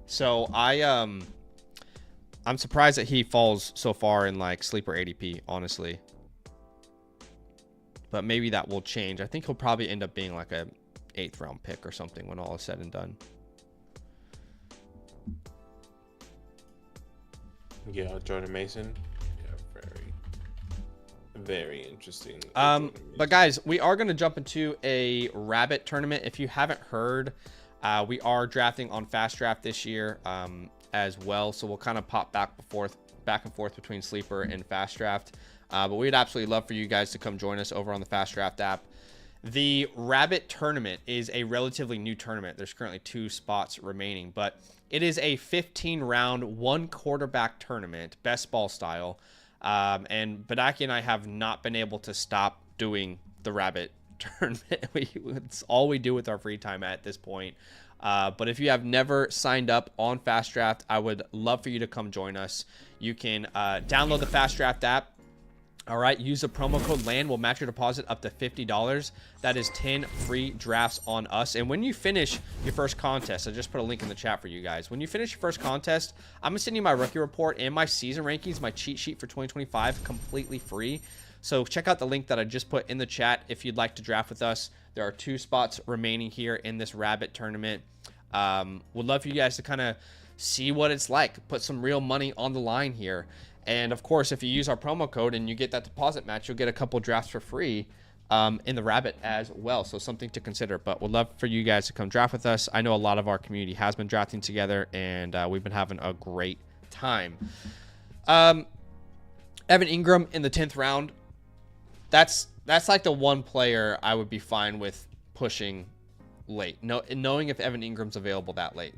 Speaker 1: So I'm surprised that he falls so far in like sleeper ADP, honestly. But maybe that will change. I think he'll probably end up being like a 8th round pick or something when all is said and done.
Speaker 2: Yeah, Jordan Mason. Yeah, very interesting.
Speaker 1: But guys, we are going to jump into a rabbit tournament. If you haven't heard, we are drafting on FastDraft this year as well. So we'll kind of pop back and forth between Sleeper and FastDraft. But we'd absolutely love for you guys to come join us over on the FastDraft app. The Rabbit Tournament is a relatively new tournament. There's currently 2 spots remaining, but it is a 15-round, 1 quarterback tournament, best ball style. And Badaki and I have not been able to stop doing the rabbit tournament. It's all we do with our free time at this point. But if you have never signed up on FastDraft, I would love for you to come join us. You can download the FastDraft app. All right, use the promo code LAND. We'll match your deposit up to $50. That is 10 free drafts on us. And when you finish your first contest, I just put a link in the chat for you guys. When you finish your first contest, I'm going to send you my rookie report and my season rankings, my cheat sheet for 2025, completely free. So check out the link that I just put in the chat if you'd like to draft with us. There are 2 spots remaining here in this rabbit tournament. Would love for you guys to kind of see what it's like, put some real money on the line here. And of course, if you use our promo code and you get that deposit match, you'll get a couple drafts for free in the rabbit as well. So something to consider. But we'd love for you guys to come draft with us. I know a lot of our community has been drafting together, and we've been having a great time. Evan Ingram in the 10th round. That's like the one player I would be fine with pushing late. Knowing if Evan Ingram's available that late.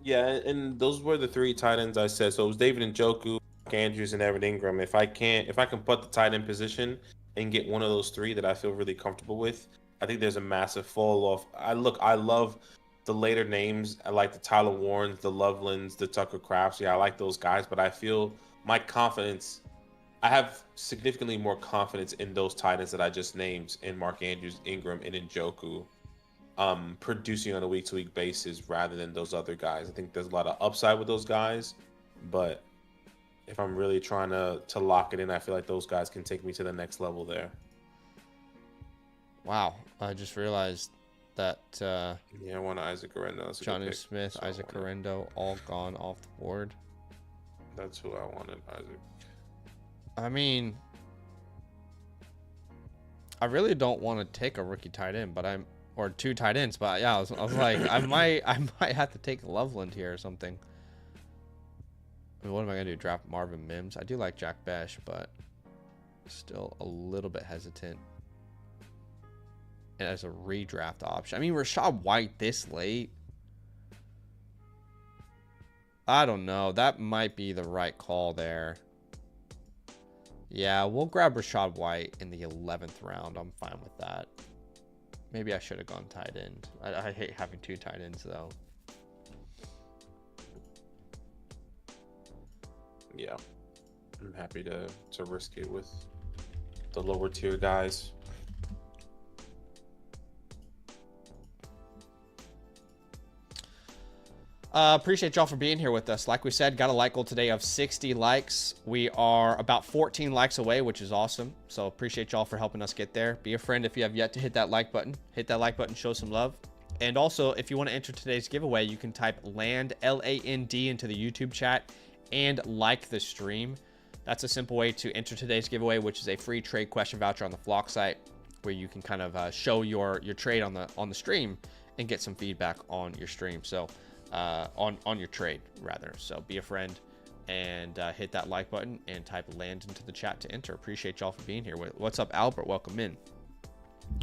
Speaker 2: Yeah, and those were the 3 tight ends I said. So it was David Njoku, Andrews, and Evan Ingram. If I can put the tight end position and get one of those 3 that I feel really comfortable with, I think there's a massive fall off. I love the later names. I like the Tyler Warrens, the Lovelands, the Tucker Crafts. Yeah, I like those guys, but I feel I have significantly more confidence in those tight ends that I just named, in Mark Andrews, Ingram, and Njoku, producing on a week-to-week basis rather than those other guys. I think there's a lot of upside with those guys, but if I'm really trying to lock it in, I feel like those guys can take me to the next level there.
Speaker 1: Wow, I just realized that
Speaker 2: I want Isaac Arendo.
Speaker 1: Johnny Smith, Isaac Arendo, all gone off the board.
Speaker 2: That's who I wanted, Isaac.
Speaker 1: I mean, I really don't want to take a rookie tight end, or 2 tight ends, but yeah, I was like, I might have to take Loveland here or something. I mean, what am I gonna do? Draft Marvin Mims? I do like Jack Besh, but still a little bit hesitant. And as a redraft option, I mean, Rachaad White this late, I don't know. That might be the right call there. Yeah, we'll grab Rachaad White in the 11th round. I'm fine with that. Maybe I should have gone tight end. I hate having 2 tight ends though.
Speaker 2: Yeah, I'm happy to risk it with the lower tier guys.
Speaker 1: Appreciate y'all for being here with us. Like we said, got a like goal today of 60 likes. We are about 14 likes away, which is awesome. So appreciate y'all for helping us get there. Be a friend if you have yet to hit that like button. Hit that like button, show some love. And also, if you want to enter today's giveaway, you can type LAND, L-A-N-D, into the YouTube chat and like the stream. That's a simple way to enter today's giveaway, which is a free trade question voucher on the Flock site, where you can kind of show your trade on the stream and get some feedback on your stream. So on your trade rather. So be a friend and hit that like button and type LAND into the chat to enter. Appreciate y'all for being here. What's up, Albert? Welcome in.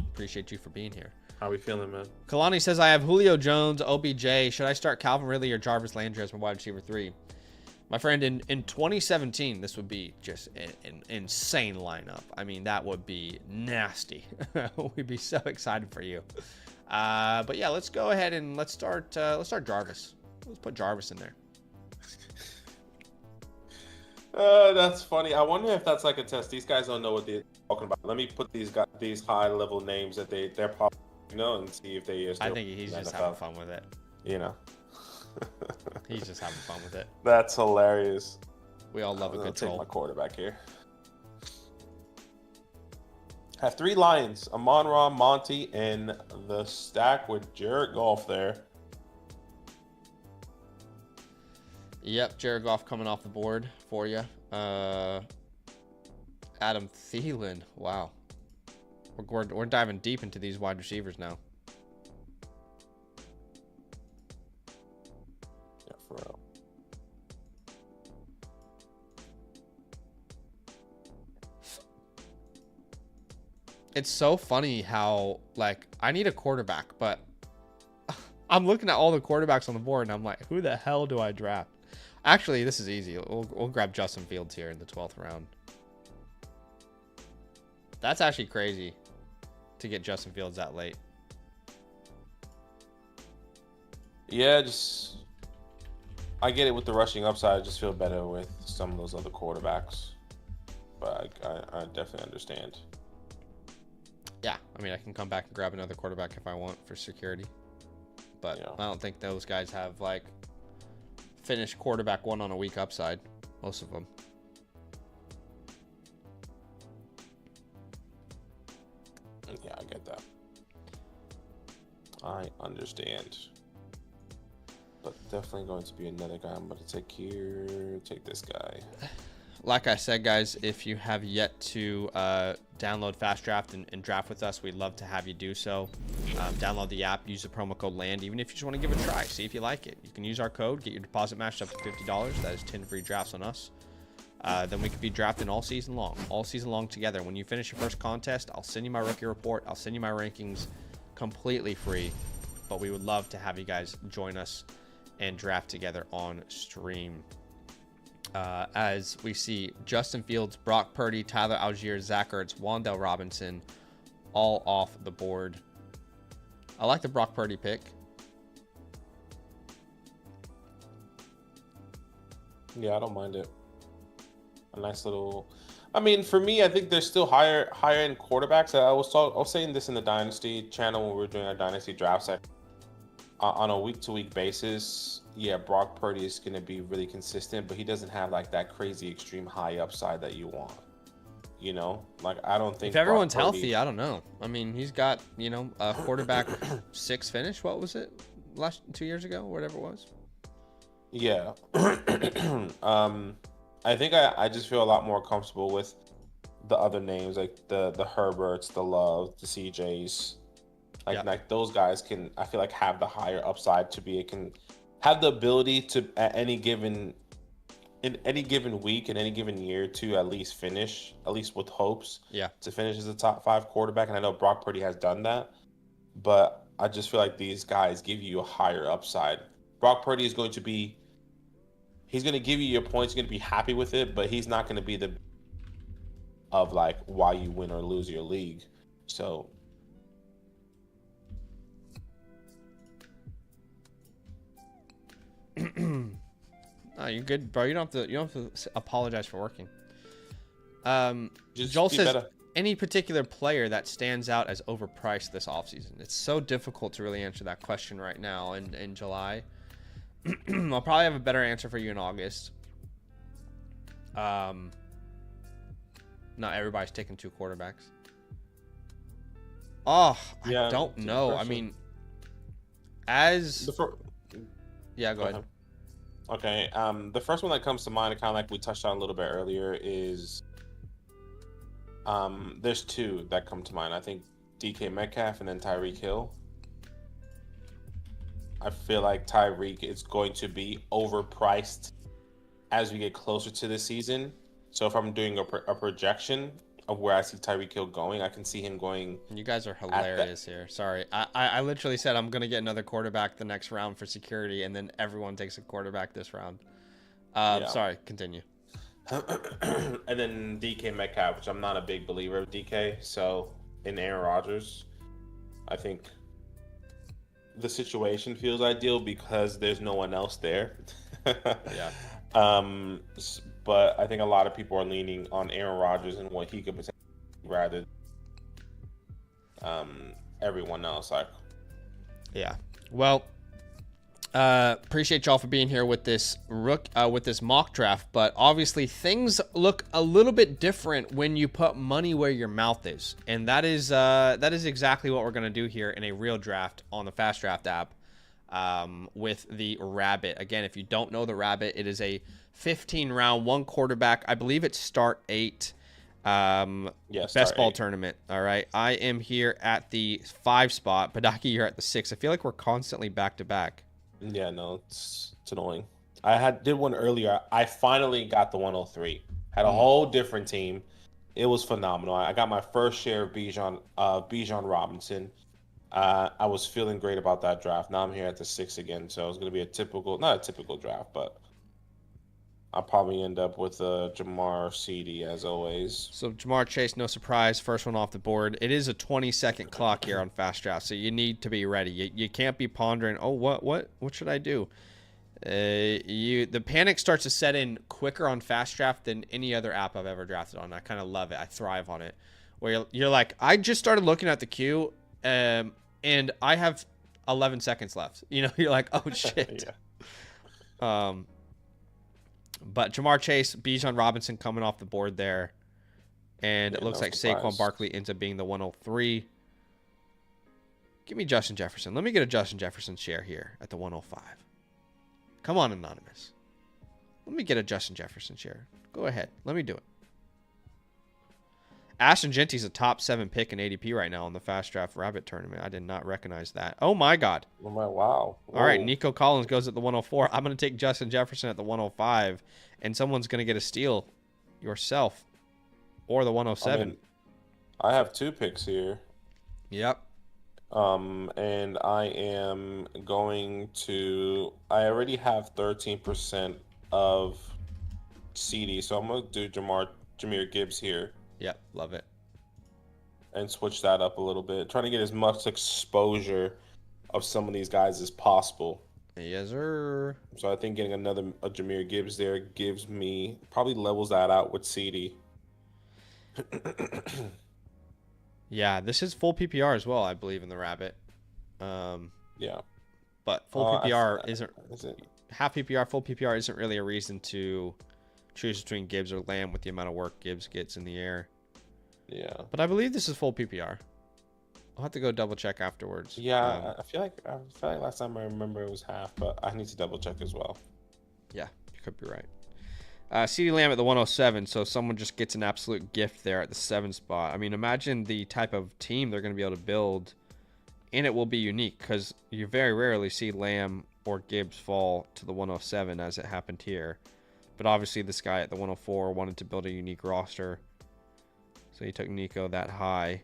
Speaker 1: Appreciate you for being here.
Speaker 2: How we feeling, man?
Speaker 1: Kalani says, I have Julio Jones, OBJ. Should I start Calvin Ridley or Jarvis Landry as my wide receiver 3? My friend, in 2017, this would be just an insane lineup. I mean, that would be nasty. We'd be so excited for you. But yeah, let's go ahead and let's start Jarvis. Let's put Jarvis in there.
Speaker 2: That's funny. I wonder if that's like a test. These guys don't know what they're talking about. Let me put these high level names that they're probably and see if they.
Speaker 1: I think he's just having fun with it.
Speaker 2: You know.
Speaker 1: He's just having fun with it.
Speaker 2: That's hilarious.
Speaker 1: We all love a good troll.
Speaker 2: Take my quarterback here. Have 3 Lions: Amon-Ra, Monty, and the stack with Jared Goff there.
Speaker 1: Yep, Jared Goff coming off the board for you. Adam Thielen. Wow. We're diving deep into these wide receivers now.
Speaker 2: Yeah, for real.
Speaker 1: It's so funny how, like, I need a quarterback, but I'm looking at all the quarterbacks on the board and I'm like, who the hell do I draft? Actually, this is easy. We'll grab Justin Fields here in the 12th round. That's actually crazy to get Justin Fields that late.
Speaker 2: Yeah, I get it with the rushing upside. I just feel better with some of those other quarterbacks. But I definitely understand.
Speaker 1: Yeah, I mean, I can come back and grab another quarterback if I want for security. But yeah. I don't think those guys have, like, finished quarterback one on a week upside. Most of them.
Speaker 2: Yeah, I get that. I understand. But definitely going to be another guy I'm going to take here. Take this guy.
Speaker 1: Like I said, guys, if you have yet to download FastDraft and draft with us, we'd love to have you do so. Download the app, use the promo code LAND, even if you just want to give it a try, see if you like it. You can use our code, get your deposit matched up to $50. That is 10 free drafts on us. Then we could be drafting all season long together. When you finish your first contest, I'll send you my rookie report. I'll send you my rankings completely free. But we would love to have you guys join us and draft together on stream. As we see Justin Fields, Brock Purdy, Tyler Algier, Zach Ertz, Wan'Dale Robinson, all off the board. I like the Brock Purdy pick.
Speaker 2: Yeah, I don't mind it. A nice little. I mean, for me, I think there's still higher end quarterbacks. I was saying this in the Dynasty channel when we were doing our Dynasty draft set. On a week-to-week basis, yeah, Brock Purdy is going to be really consistent, but he doesn't have like that crazy extreme high upside that you want. You know, like I don't think
Speaker 1: if everyone's healthy, I don't know. I mean, he's got, you know, a quarterback 6 finish. What was it last 2 years ago, whatever it was?
Speaker 2: Yeah. I think I just feel a lot more comfortable with the other names, like the Herberts, the Love, the CJs. Like those guys can, I feel like, have the higher upside to be, it can have the ability to in any given week, in any given year, to at least finish, at least with hopes, to finish as a top 5 quarterback. And I know Brock Purdy has done that, but I just feel like these guys give you a higher upside. Brock Purdy is going to be, he's going to give you your points, you're going to be happy with it, but he's not going to be the of like why you win or lose your league. So
Speaker 1: Oh, you're good, bro. You don't have to apologize for working.
Speaker 2: just
Speaker 1: Joel says
Speaker 2: better.
Speaker 1: Any particular player that stands out as overpriced this offseason? It's so difficult to really answer that question right now in July. I'll probably have a better answer for you in August. Not everybody's taking 2 quarterbacks. I don't know. I mean, yeah, go ahead.
Speaker 2: Okay. The first one that comes to mind, kind of like we touched on a little bit earlier, is there's 2 that come to mind. I think DK Metcalf and then Tyreek Hill. I feel like Tyreek is going to be overpriced as we get closer to the season. So if I'm doing a projection of where I see Tyreek Hill going, I can see him going. You
Speaker 1: guys are hilarious here. Sorry. I literally said I'm going to get another quarterback the next round for security, and then everyone takes a quarterback this round. Sorry, continue.
Speaker 2: And then DK Metcalf, which I'm not a big believer of DK. So in Aaron Rodgers, I think the situation feels ideal because there's no one else there.
Speaker 1: Yeah.
Speaker 2: But I think a lot of people are leaning on Aaron Rodgers and what he could potentially rather everyone else.
Speaker 1: Yeah. Well, appreciate y'all for being here with this mock draft, but obviously things look a little bit different when you put money where your mouth is, and that is exactly what we're gonna do here in a real draft on the FastDraft app with the Rabbit. Again, if you don't know the Rabbit, it is a 15-round 1 quarterback. I believe it's start 8. Best ball tournament. All right, I am here at the 5 spot. Badaki, you're at the 6. I feel like we're constantly back to back.
Speaker 2: Yeah, no, it's annoying. Did one earlier. I finally got the 103. Had a whole different team. It was phenomenal. I got my first share of Bijan Robinson. I was feeling great about that draft. Now I'm here at the 6 again, so it's going to be not a typical draft, but I'll probably end up with Jamar CD as always.
Speaker 1: So Jamar Chase, no surprise, first one off the board. It is a 20-second clock here on FastDraft, so you need to be ready. You can't be pondering, oh, what should I do? The panic starts to set in quicker on FastDraft than any other app I've ever drafted on. I kind of love it. I thrive on it. Where you're like, I just started looking at the queue, and I have 11 seconds left. You know, you're like, oh shit.
Speaker 2: Yeah.
Speaker 1: But Jamar Chase, Bijan Robinson coming off the board there. And it looks like Saquon Barkley ends up being the 103. Give me Justin Jefferson. Let me get a Justin Jefferson share here at the 105. Come on, Anonymous. Let me get a Justin Jefferson share. Go ahead. Let me do it. Ashton Genty's a top 7 pick in ADP right now on the FastDraft Rabbit tournament. I did not recognize that. Oh, my God.
Speaker 2: Oh, my, wow.
Speaker 1: Whoa. All right, Nico Collins goes at the 104. I'm going to take Justin Jefferson at the 105, and someone's going to get a steal, yourself, or the 107.
Speaker 2: I have 2 picks here.
Speaker 1: Yep.
Speaker 2: And I am going to... I already have 13% of CD, so I'm going to do Jahmyr Gibbs here.
Speaker 1: Yep, love it.
Speaker 2: And switch that up a little bit. Trying to get as much exposure of some of these guys as possible.
Speaker 1: Yes, sir.
Speaker 2: So I think getting another Jahmyr Gibbs there gives me... probably levels that out with CD.
Speaker 1: Yeah, this is full PPR as well, I believe, in the Rabbit.
Speaker 2: Yeah.
Speaker 1: But full PPR isn't... Half PPR, full PPR isn't really a reason to choose between Gibbs or Lamb with the amount of work Gibbs gets in the air.
Speaker 2: Yeah.
Speaker 1: But I believe this is full PPR. I'll have to go double check afterwards.
Speaker 2: Yeah, I feel like last time I remember it was half, but I need to double check as well.
Speaker 1: Yeah, you could be right. CeeDee Lamb at the 107, so someone just gets an absolute gift there at the 7 spot. I mean, imagine the type of team they're going to be able to build, and it will be unique because you very rarely see Lamb or Gibbs fall to the 107 as it happened here. But obviously this guy at the 104 wanted to build a unique roster, so he took Nico that high.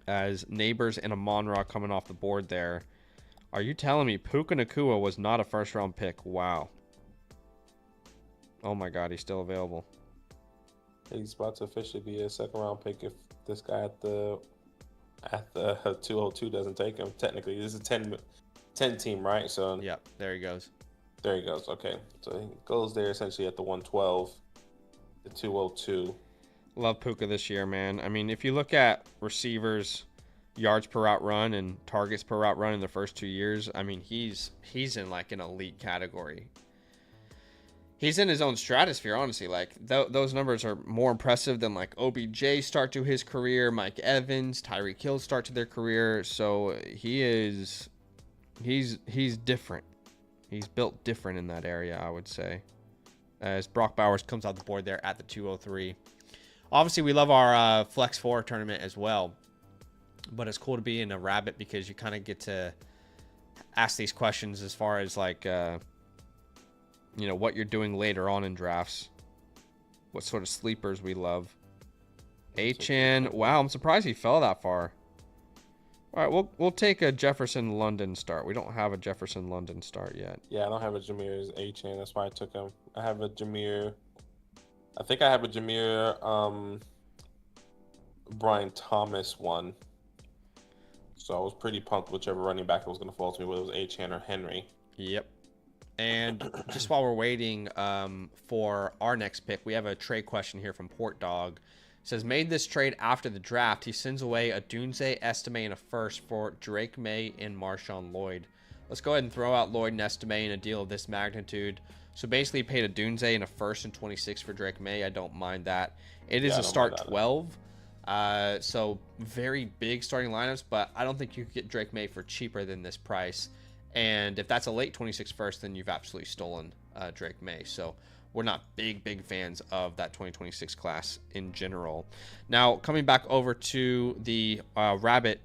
Speaker 1: As Neighbors and Amon-Ra coming off the board there. Are you telling me Puka Nacua was not a first-round pick? Wow. Oh my God, he's still available.
Speaker 2: He's about to officially be a second-round pick if this guy at the 202 doesn't take him. Technically, this is a 10 team, right? So
Speaker 1: yep, there he goes.
Speaker 2: There he goes. Okay, so he goes there essentially at the 112, the 202.
Speaker 1: Love Puka this year, man. I mean, if you look at receivers, yards per route run and targets per route run in the first 2 years, I mean, he's in like an elite category. He's in his own stratosphere, honestly. Like those numbers are more impressive than like OBJ start to his career, Mike Evans, Tyreek Hill start to their career. So he's different. He's built different in that area, I would say. As Brock Bowers comes off the board there at the 203. Obviously, we love our Flex 4 tournament as well. But it's cool to be in a Rabbit because you kind of get to ask these questions as far as like, you know, what you're doing later on in drafts. What sort of sleepers we love. H.N. Wow, I'm surprised he fell that far. All right, we'll take a Jefferson London start. We don't have a Jefferson London start yet.
Speaker 2: Yeah, I don't have a Jameer H.N. That's why I took him. I have a Jameer. I think I have a Jameer Brian Thomas one. So I was pretty pumped whichever running back it was going to fall to me, whether it was H.N. or Henry.
Speaker 1: Yep. And just while we're waiting for our next pick, we have a trade question here from Port Dog. It says, made this trade after the draft. He sends away a Dunze, Estime, and a first for Drake May and Marshawn Lloyd. Let's go ahead and throw out Lloyd and Estime in a deal of this magnitude. So basically, he paid a Dunze and a first and 26 for Drake May. I don't mind that. It is a start 12. So very big starting lineups, but I don't think you could get Drake May for cheaper than this price. And if that's a late 26 first, then you've absolutely stolen Drake May. So we're not big fans of that 2026 class in general. Now, coming back over to the Rabbit,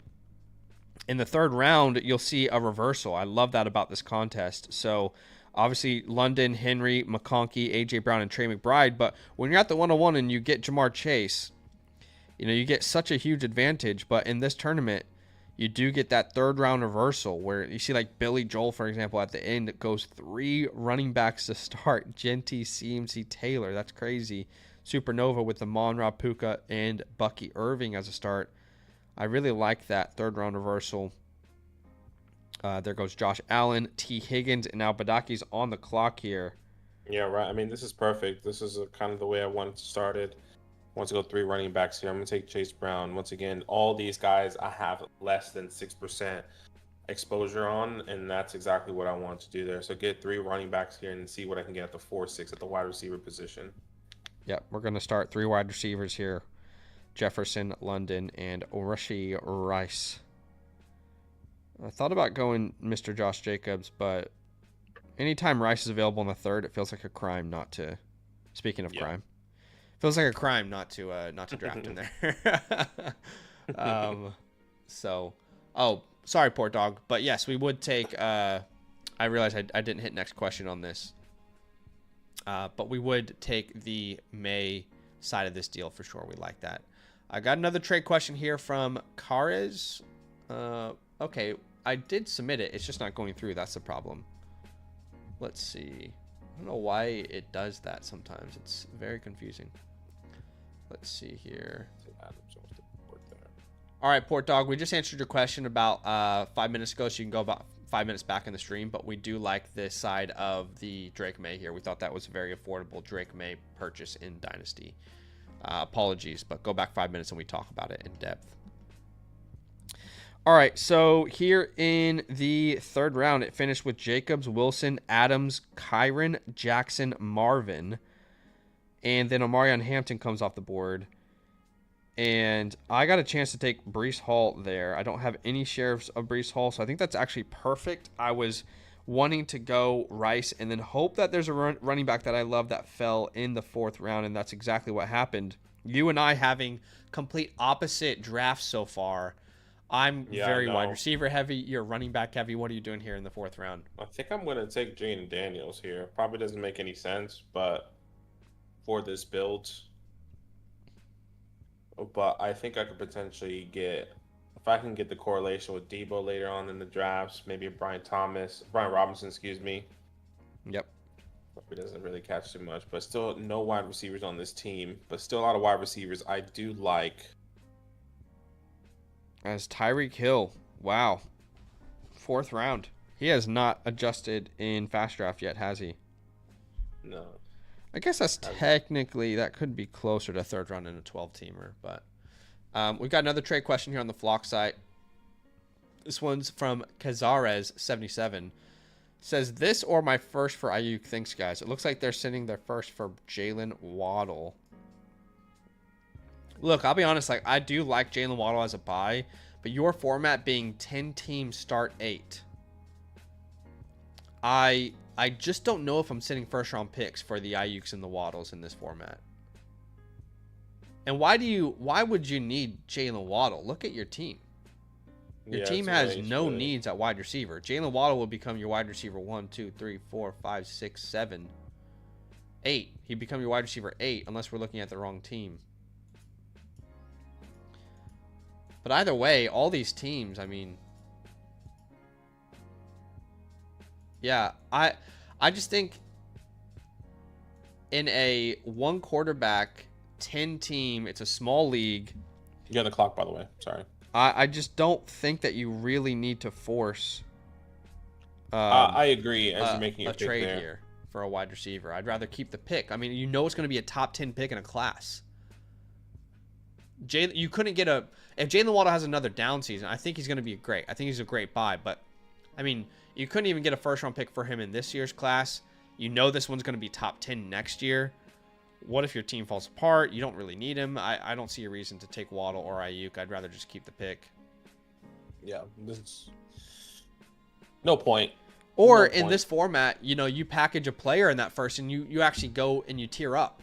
Speaker 1: in the third round, you'll see a reversal. I love that about this contest. So obviously, London, Henry, McConkey, A.J. Brown, and Trey McBride. But when you're at the 101 and you get Jamar Chase, you know, you get such a huge advantage. But in this tournament, you do get that third round reversal where you see like Billy Joel, for example, at the end, it goes 3 running backs to start. Genty, CMC, Taylor. That's crazy. Supernova with the Monra, Puka, and Bucky Irving as a start. I really like that third round reversal. There goes Josh Allen, T. Higgins, and now Badaki's on the clock here.
Speaker 2: Yeah, right. I mean, this is perfect. This is kind of the way I wanted to start it. I want to go 3 running backs here. I'm going to take Chase Brown. Once again, all these guys I have less than 6% exposure on, and that's exactly what I want to do there. So get 3 running backs here and see what I can get at the 4-6 at the wide receiver position.
Speaker 1: Yep, we're going to start 3 wide receivers here. Jefferson, London, and Rashee Rice. I thought about going Mr. Josh Jacobs, but anytime Rice is available in the third, it feels like a crime not to. Speaking of crime, feels like a crime not to draft him there. Sorry, poor dog. But yes, we would take. I realized I didn't hit next question on this. But we would take the May side of this deal for sure. We like that. I got another trade question here from Karez. Okay, I did submit it. It's just not going through. That's the problem. Let's see. I don't know why it does that sometimes. It's very confusing. Let's see here. All right, Port Dog, we just answered your question about 5 minutes ago, so you can go about 5 minutes back in the stream, but we do like this side of the Drake May here. We thought that was a very affordable Drake May purchase in Dynasty. Apologies, but go back 5 minutes and we talk about it in depth. All right, so here in the third round, it finished with Jacobs, Wilson, Adams, Kyron, Jackson, Marvin, and then Omarion Hampton comes off the board. And I got a chance to take Breece Hall there. I don't have any shares of Breece Hall, so I think that's actually perfect. I was wanting to go Rice and then hope that there's a running back that I love that fell in the fourth round, and that's exactly what happened. You and I having complete opposite drafts so far. I'm very wide receiver heavy. You're running back heavy. What are you doing here in the fourth round?
Speaker 2: I think I'm going to take Jaden Daniels here. Probably doesn't make any sense, but for this build. But I think I could potentially get, if I can get the correlation with Debo later on in the drafts, maybe Brian Robinson, excuse me.
Speaker 1: Yep.
Speaker 2: He doesn't really catch too much, but still no wide receivers on this team, but still a lot of wide receivers I do like.
Speaker 1: As Tyreek Hill, wow. Fourth round. He has not adjusted in FastDraft yet, has he?
Speaker 2: No.
Speaker 1: I guess that's technically, that could be closer to third round in a 12-teamer, but we've got another trade question here on the Flock site. This one's from Cazares77. Says, this or my first for Ayuk? Thanks, guys. It looks like they're sending their first for Jalen Waddle. Look, I'll be honest, like I do like Jalen Waddle as a buy, but your format being 10-team start 8. I just don't know if I'm sending first-round picks for the Ayuks and the Waddles in this format. And why would you need Jalen Waddle? Look at your team. Your team has no needs at wide receiver. Jalen Waddle will become your wide receiver 1, 2, 3, 4, 5, 6, 7, 8. He'd become your wide receiver 8 unless we're looking at the wrong team. But either way, all these teams, I mean, yeah, I just think in a 1 quarterback 10 team, it's a small league.
Speaker 2: You got the clock, by the way. Sorry.
Speaker 1: I just don't think that you really need to force.
Speaker 2: I agree. As you're making
Speaker 1: a trade here for a wide receiver, I'd rather keep the pick. I mean, you know, it's going to be a top 10 pick in a class. You couldn't get if Jalen Waddle has another down season, I think he's going to be great. I think he's a great buy, but I mean, you couldn't even get a first round pick for him in this year's class. You know, this one's going to be top 10 next year. What if your team falls apart? You don't really need him. I don't see a reason to take Waddle or Ayuk. I'd rather just keep the pick.
Speaker 2: Yeah, no point.
Speaker 1: Or in this format, you know, you package a player in that first and you actually go and you tier up.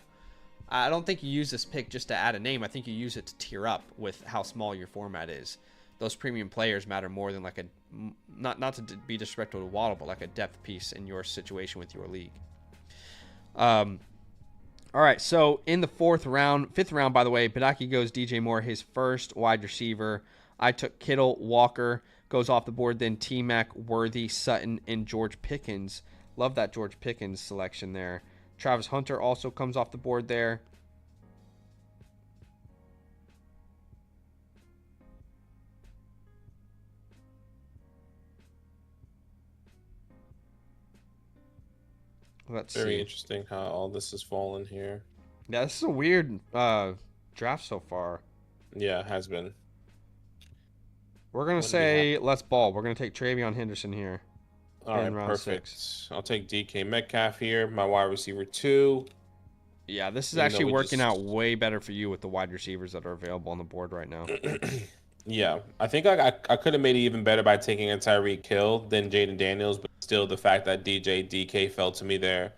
Speaker 1: I don't think you use this pick just to add a name. I think you use it to tier up with how small your format is. Those premium players matter more than like a, not to be disrespectful to Waddle, but like a depth piece in your situation with your league. All right, so in the fifth round, by the way, Badaki goes DJ Moore, his first wide receiver. I took Kittle, Walker goes off the board, then T-Mac, Worthy, Sutton, and George Pickens. Love that George Pickens selection there. Travis Hunter also comes off the board there. Let's
Speaker 2: Very
Speaker 1: see.
Speaker 2: interesting how all this has fallen here.
Speaker 1: Yeah, this is a weird draft so far.
Speaker 2: Yeah, it has been.
Speaker 1: We're going to say let's ball. We're going to take Travion Henderson here.
Speaker 2: All right,
Speaker 1: round
Speaker 2: perfect.
Speaker 1: 6.
Speaker 2: I'll take DK Metcalf here, my wide receiver 2.
Speaker 1: Yeah, this is actually working out way better for you with the wide receivers that are available on the board right now.
Speaker 2: Yeah, I think I could have made it even better by taking a Tyreek Hill than Jaden Daniels, but still the fact that DK fell to me there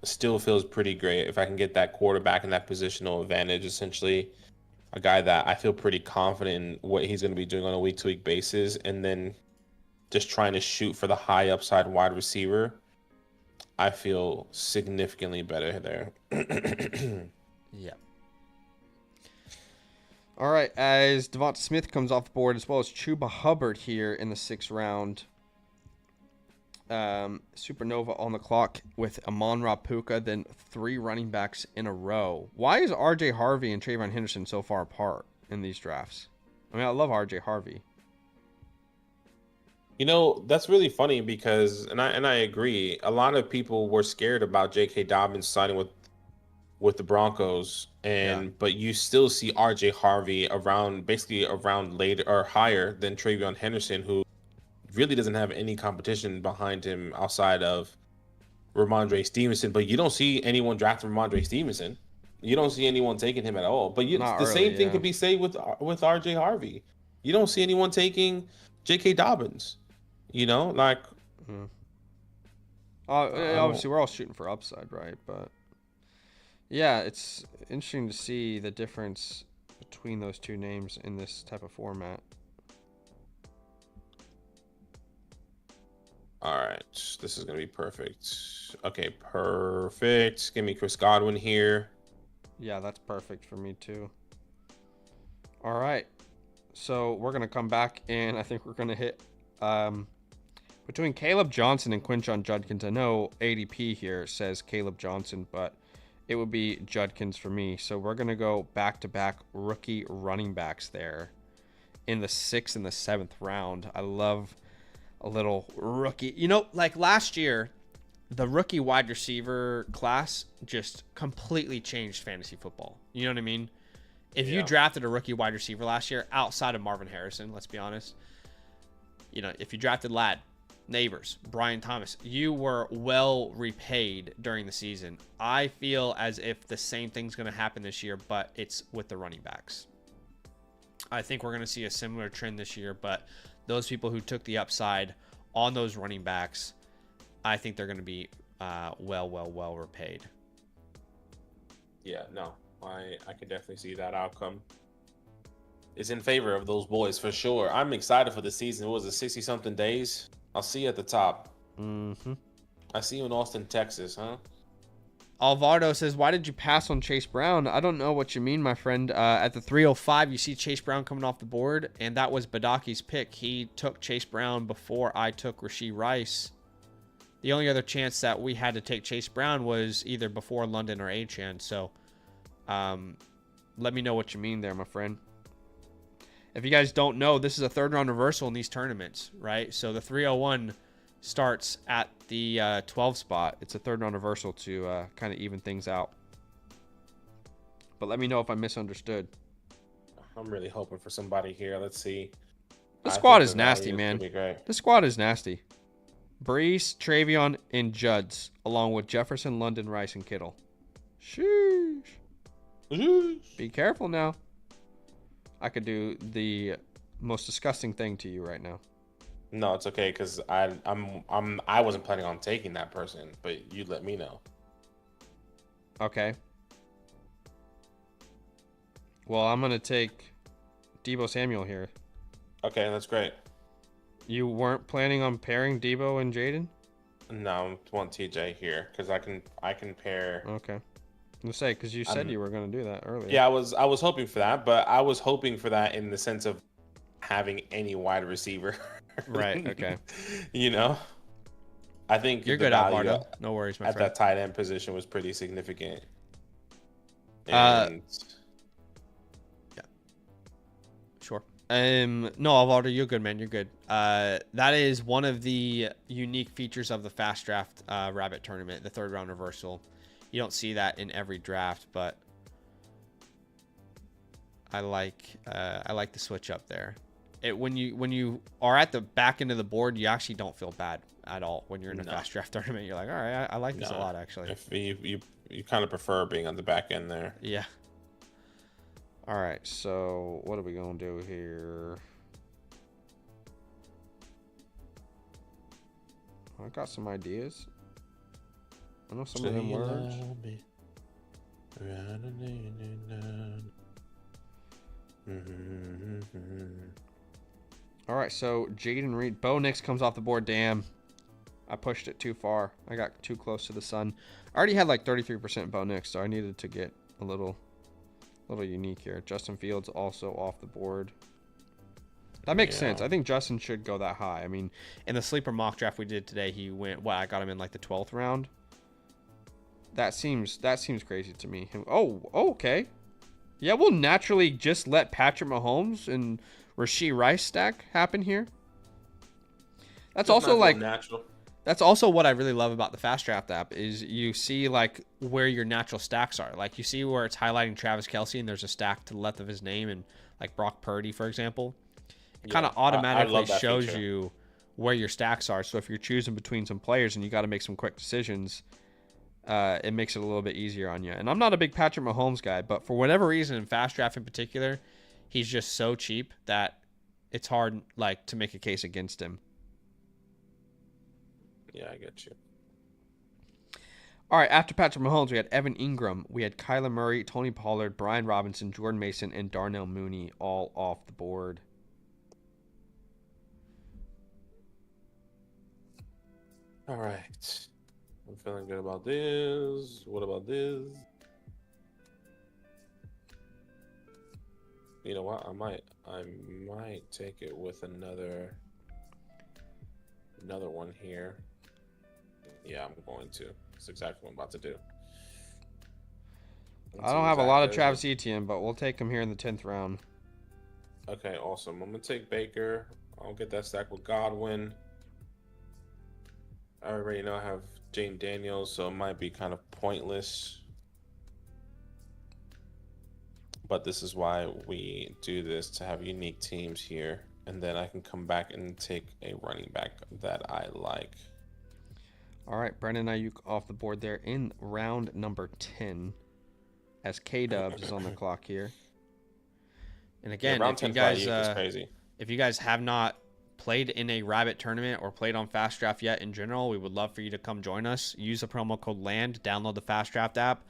Speaker 2: still feels pretty great. If I can get that quarterback in that positional advantage, essentially a guy that I feel pretty confident in what he's going to be doing on a week-to-week basis, and then just trying to shoot for the high upside wide receiver, I feel significantly better there.
Speaker 1: Yeah. All right, as Devonta Smith comes off the board, as well as Chuba Hubbard here in the 6th round. Supernova on the clock with Amon-Ra Puka, then 3 running backs in a row. Why is R.J. Harvey and Trayvon Henderson so far apart in these drafts? I mean, I love R.J. Harvey.
Speaker 2: You know, that's really funny because, and I agree, a lot of people were scared about J.K. Dobbins signing with the Broncos, but you still see R.J. Harvey basically around later or higher than Trayvon Henderson, who really doesn't have any competition behind him outside of Ramondre Stevenson. But you don't see anyone drafting Ramondre Stevenson. You don't see anyone taking him at all. But same thing could be said with R.J. Harvey. You don't see anyone taking J.K. Dobbins. You know, like.
Speaker 1: Obviously, we're all shooting for upside, right? But yeah, it's interesting to see the difference between those two names in this type of format.
Speaker 2: All right, this is going to be perfect. Okay, perfect. Give me Chris Godwin here.
Speaker 1: Yeah, that's perfect for me too. All right, so we're going to come back, and I think we're going to hit between Caleb Johnson and Quinshon Judkins. I know ADP here says Caleb Johnson, but it would be Judkins for me. So we're going to go back-to-back rookie running backs there in the 6th and the 7th round. I love a little rookie. You know, like last year, the rookie wide receiver class just completely changed fantasy football. You know what I mean? If you drafted a rookie wide receiver last year outside of Marvin Harrison, let's be honest, you know, if you drafted Ladd, Neighbors, Brian Thomas, you were well repaid during the season. I feel as if the same thing's going to happen this year, but it's with the running backs. I think we're going to see a similar trend this year, but those people who took the upside on those running backs, I think they're going to be well repaid.
Speaker 2: Yeah, no, I could definitely see that outcome. It's in favor of those boys for sure. I'm excited for the season. What was it, 60-something days? I'll see you at the top.
Speaker 1: Mm-hmm.
Speaker 2: I see you in Austin, Texas, huh?
Speaker 1: Alvardo says, why did you pass on Chase Brown? I don't know what you mean, my friend. At the 305, you see Chase Brown coming off the board, and that was Badaki's pick. He took Chase Brown before I took Rashee Rice. The only other chance that we had to take Chase Brown was either before London or Achane. So let me know what you mean there, my friend. If you guys don't know, this is a 3rd-round reversal in these tournaments, right? So the 301 starts at the 12 spot. It's a 3rd-round reversal to kind of even things out. But let me know if I misunderstood.
Speaker 2: I'm really hoping for somebody here. Let's see.
Speaker 1: The squad is nasty, man. The squad is nasty. Brees, Travion, and Judds, along with Jefferson, London, Rice, and Kittle. Sheesh. Be careful now. I could do the most disgusting thing to you right now.
Speaker 2: No, it's okay because I wasn't planning on taking that person, but you let me know.
Speaker 1: Okay. Well, I'm gonna take Deebo Samuel here.
Speaker 2: Okay, that's great.
Speaker 1: You weren't planning on pairing Deebo and Jaden?
Speaker 2: No, I want TJ here because I can pair.
Speaker 1: Okay. I'm gonna say, because you said you were gonna do that earlier.
Speaker 2: Yeah, I was hoping for that, but I was hoping for that in the sense of having any wide receiver.
Speaker 1: Right. Okay.
Speaker 2: You know, I think
Speaker 1: You're
Speaker 2: the
Speaker 1: good,
Speaker 2: value
Speaker 1: Alvardo. No worries, my
Speaker 2: at
Speaker 1: friend.
Speaker 2: that tight end position was pretty significant.
Speaker 1: Uh,
Speaker 2: And
Speaker 1: yeah. Sure. No, Alvardo, you're good, man. You're good. That is one of the unique features of the Fast Draft Rabbit Tournament, the third round reversal. You don't see that in every draft, but I like the switch up there. When you are at the back end of the board, you actually don't feel bad at all when you're in a Fast Draft tournament. You're like, all right, I like this a lot, actually.
Speaker 2: If you kind of prefer being on the back end there.
Speaker 1: Yeah. All right, so what are we gonna do here? I got some ideas. I know some of them words. All right, so Jaden Reed, Bo Nix comes off the board. Damn, I pushed it too far. I got too close to the sun. I already had like 33% Bo Nix, so I needed to get a little unique here. Justin Fields also off the board. That makes sense. I think Justin should go that high. I mean, in the sleeper mock draft we did today, he went. Well, I got him in like the 12th round. That seems crazy to me. Oh, okay. Yeah, we'll naturally just let Patrick Mahomes and Rashee Rice stack happen here. That's also like
Speaker 2: natural.
Speaker 1: That's also what I really love about the Fast Draft app is you see like where your natural stacks are. Like you see where it's highlighting Travis Kelce and there's a stack to the left of his name, and like Brock Purdy, for example. It kind of automatically shows you where your stacks are. So if you're choosing between some players and you got to make some quick decisions, it makes it a little bit easier on you. And I'm not a big Patrick Mahomes guy, but for whatever reason in Fast Draft in particular, he's just so cheap that it's hard like to make a case against him.
Speaker 2: Yeah, I get you.
Speaker 1: All right, after Patrick Mahomes, we had Evan Ingram, we had Kyler Murray, Tony Pollard, Brian Robinson, Jordan Mason, and Darnell Mooney all off the board.
Speaker 2: All right. I'm feeling good about this. What about this? You know what? I might take it with another one here. Yeah, I'm going to. That's exactly what I'm about to do.
Speaker 1: I don't have a lot of Travis Etienne, but we'll take him here in the 10th round.
Speaker 2: Okay, awesome. I'm going to take Baker. I'll get that stack with Godwin. I already know I have Jane Daniels, so it might be kind of pointless. But this is why we do this, to have unique teams here. And then I can come back and take a running back that I like.
Speaker 1: All right, Brandon Ayuk off the board there in round number 10 as K-Dubs is on the clock here. And again,
Speaker 2: if
Speaker 1: you guys have not played in a Rabbit tournament or played on Fast Draft yet in general, we would love for you to come join us. Use the promo code LAND, download the Fast Draft app,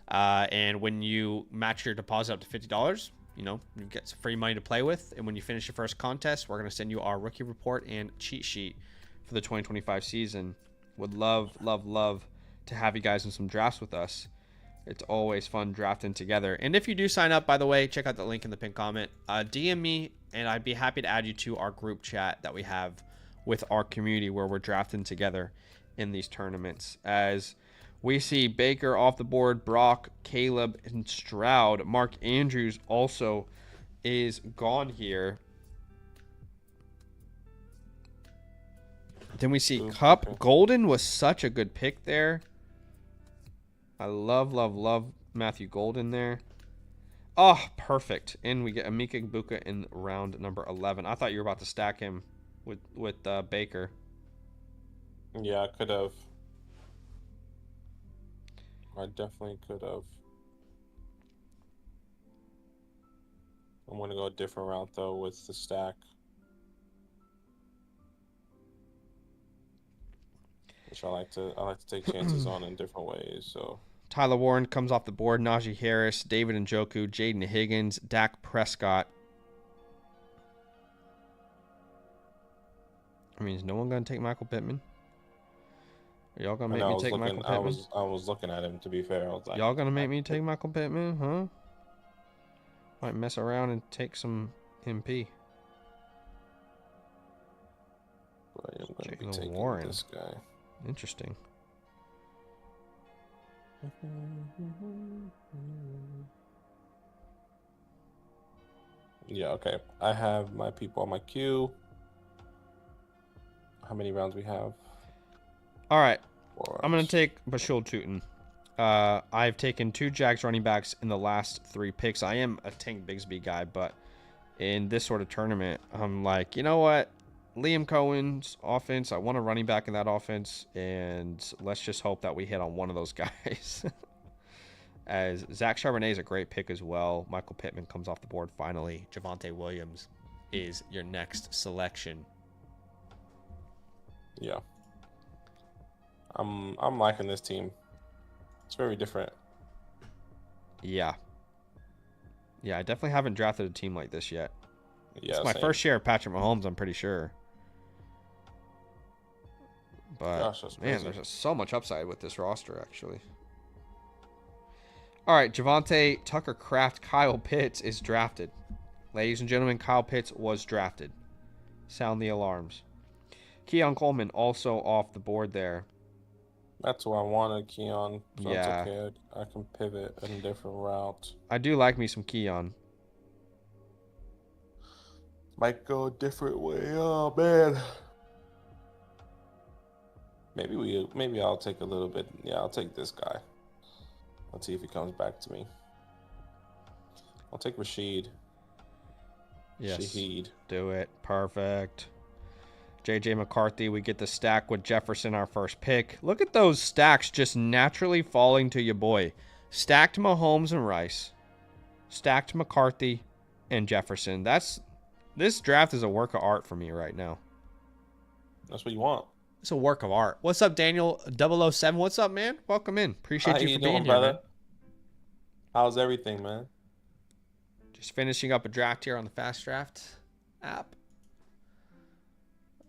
Speaker 1: and when you match your deposit up to $50, you get some free money to play with. And when you finish your first contest, we're going to send you our rookie report and cheat sheet for the 2025 season. Would love to have you guys in some drafts with us. It's always fun drafting together. And if you do sign up, by the way, check out the link in the pinned comment. DM me, and I'd be happy to add you to our group chat that we have with our community where we're drafting together in these tournaments. As we see Baker off the board, Brock, Caleb, and Stroud. Mark Andrews also is gone here. Then we see Cup. Golden was such a good pick there. I love Matthew Golden there. Oh, perfect. And we get Amika Ibuka in round number 11. I thought you were about to stack him with Baker.
Speaker 2: Yeah, I could have. I definitely could have. I'm going to go a different route, though, with the stack. Which I like to take chances on in different ways, so...
Speaker 1: Tyler Warren comes off the board. Najee Harris, David Njoku, Jaden Higgins, Dak Prescott. I mean, is no one going to take Michael Pittman? Y'all gonna
Speaker 2: And
Speaker 1: make
Speaker 2: I
Speaker 1: me
Speaker 2: was
Speaker 1: take
Speaker 2: looking,
Speaker 1: Michael Pittman?
Speaker 2: I was looking at him. To be fair, I was like,
Speaker 1: Y'all gonna make me take Michael Pittman, huh? Might mess around and take some MP.
Speaker 2: I am going to be
Speaker 1: Jaylen
Speaker 2: taking
Speaker 1: Warren.
Speaker 2: this guy.
Speaker 1: Interesting.
Speaker 2: Yeah, okay. I have my people on my queue. How many rounds we have?
Speaker 1: All right.
Speaker 2: 4
Speaker 1: I'm going
Speaker 2: rounds.
Speaker 1: to take Bashul Tootin. I've taken 2 Jags running backs in the last 3 picks. I am a Tank Bigsby guy, but in this sort of tournament, I'm like, you know what? Liam Cohen's offense, I want a running back in that offense, and let's just hope that we hit on one of those guys. As Zach Charbonnet is a great pick as well. Michael Pittman comes off the board finally. Javonte Williams is your next selection.
Speaker 2: Yeah. I'm liking this team. It's very different.
Speaker 1: Yeah. Yeah, I definitely haven't drafted a team like this yet.
Speaker 2: Yeah,
Speaker 1: It's my
Speaker 2: same.
Speaker 1: first share of Patrick Mahomes, I'm pretty sure. But,
Speaker 2: Gosh, that's
Speaker 1: man,
Speaker 2: crazy.
Speaker 1: there's just so much upside with this roster, actually. All right, Javonte Tucker Kraft, Kyle Pitts is drafted. Ladies and gentlemen, Kyle Pitts was drafted. Sound the alarms. Keon Coleman also off the board there.
Speaker 2: That's what I wanted, Keon. So
Speaker 1: Yeah.
Speaker 2: it's okay. I can pivot in a different route.
Speaker 1: I do like me some Keon.
Speaker 2: Might go a different way. Oh man. Maybe I'll take a little bit. Yeah, I'll take this guy. Let's see if he comes back to me. I'll take Rashid.
Speaker 1: Yes.
Speaker 2: Shaheed.
Speaker 1: Do it. Perfect. JJ McCarthy, we get the stack with Jefferson, our first pick. Look at those stacks just naturally falling to your boy. Stacked Mahomes and Rice. Stacked McCarthy and Jefferson. This draft is a work of art for me right now.
Speaker 2: That's what you want.
Speaker 1: It's a work of art. What's up, Daniel 007? What's up, man? Welcome in. Appreciate you for being here, man.
Speaker 2: How's everything, man?
Speaker 1: Just finishing up a draft here on the FastDraft app.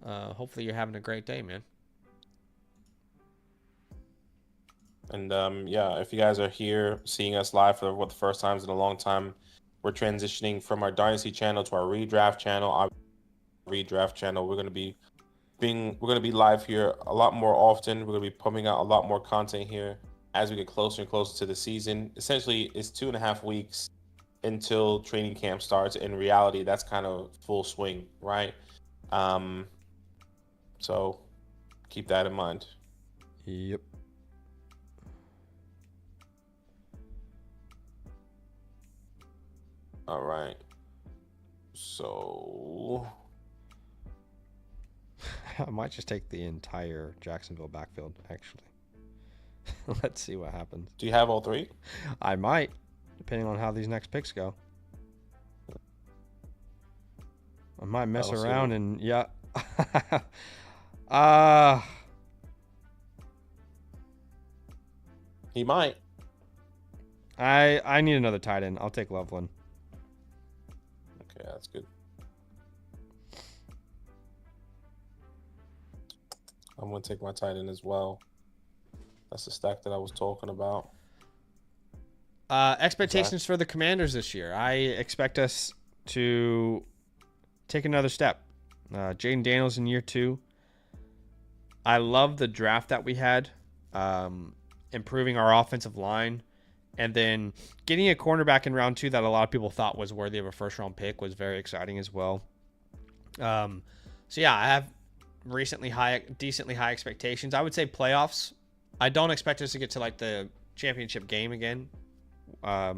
Speaker 1: Hopefully you're having a great day, man.
Speaker 2: And yeah, if you guys are here seeing us live for the first times in a long time, we're transitioning from our Dynasty channel to our ReDraft channel. Our ReDraft channel. We're gonna be live here a lot more often. We're gonna be pumping out a lot more content here as we get closer and closer to the season. Essentially, it's 2.5 weeks until training camp starts. In reality, that's kind of full swing, right? So keep that in mind.
Speaker 1: Yep.
Speaker 2: All right. So
Speaker 1: I might just take the entire Jacksonville backfield, actually. Let's see what happens.
Speaker 2: do you have all 3?
Speaker 1: I might, depending on how these next picks go. I might mess around and, yeah.
Speaker 2: He might.
Speaker 1: I need another tight end. I'll take Loveland.
Speaker 2: Okay, that's good. I'm gonna take my tight end as well. That's the stack that I was talking about.
Speaker 1: Expectations for the Commanders this year. I expect us to take another step. Jaden Daniels in year 2. I love the draft that we had, improving our offensive line, and then getting a cornerback in round 2 that a lot of people thought was worthy of a first-round pick was very exciting as well. So yeah, I have decently high expectations. I would say playoffs. I don't expect us to get to like the championship game again, but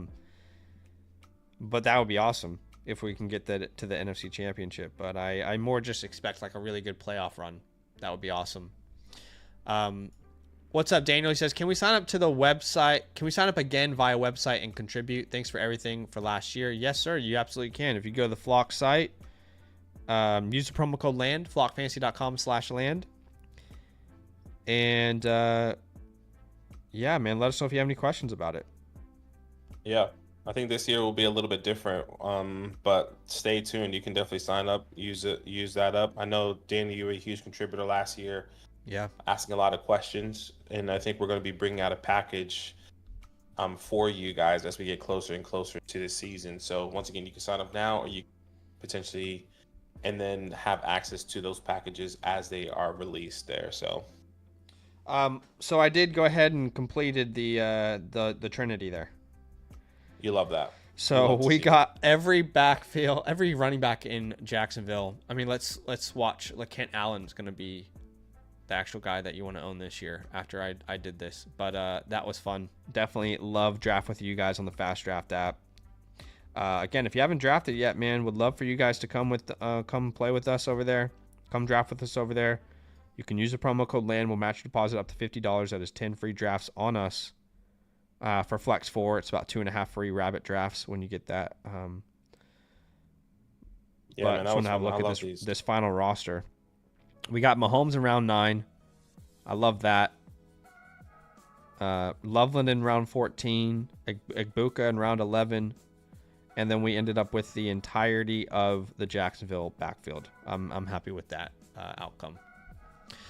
Speaker 1: that would be awesome if we can get that to the NFC Championship. But I more just expect like a really good playoff run. That would be awesome. What's up, Daniel? He says, can we sign up to the website? Can we sign up again via website and contribute? Thanks for everything for last year. Yes, sir. You absolutely can. If you go to the Flock site, use the promo code LAND, flockfantasy.com/land. And yeah, man, let us know if you have any questions about it.
Speaker 2: Yeah, I think this year will be a little bit different. But stay tuned. You can definitely sign up, use that up. I know, Danny, you were a huge contributor last year.
Speaker 1: Yeah.
Speaker 2: asking a lot of questions, and I think we're going to be bringing out a package for you guys as we get closer and closer to the season. So once again, you can sign up now, or you potentially, and then have access to those packages as they are released there.
Speaker 1: So I did go ahead and completed the Trinity there.
Speaker 2: You love that.
Speaker 1: So we got every backfield, every running back in Jacksonville. I mean, let's watch. Like Kent Allen's going to be the actual guy that you want to own this year after I did this. But that was fun. Definitely love draft with you guys on the FastDraft app. Again, if you haven't drafted yet, man, would love for you guys to come play with us over there. Come draft with us over there. You can use the promo code LAND. We'll match your deposit up to $50. That is 10 free drafts on us. For Flex 4, it's about 2.5 free rabbit drafts when you get that.
Speaker 2: Yeah,
Speaker 1: but
Speaker 2: man,
Speaker 1: I just want to have a look at this final roster. We got Mahomes in round 9. I love that. Loveland in round 14. Egbuka in round 11. And then we ended up with the entirety of the Jacksonville backfield. I'm happy with that outcome.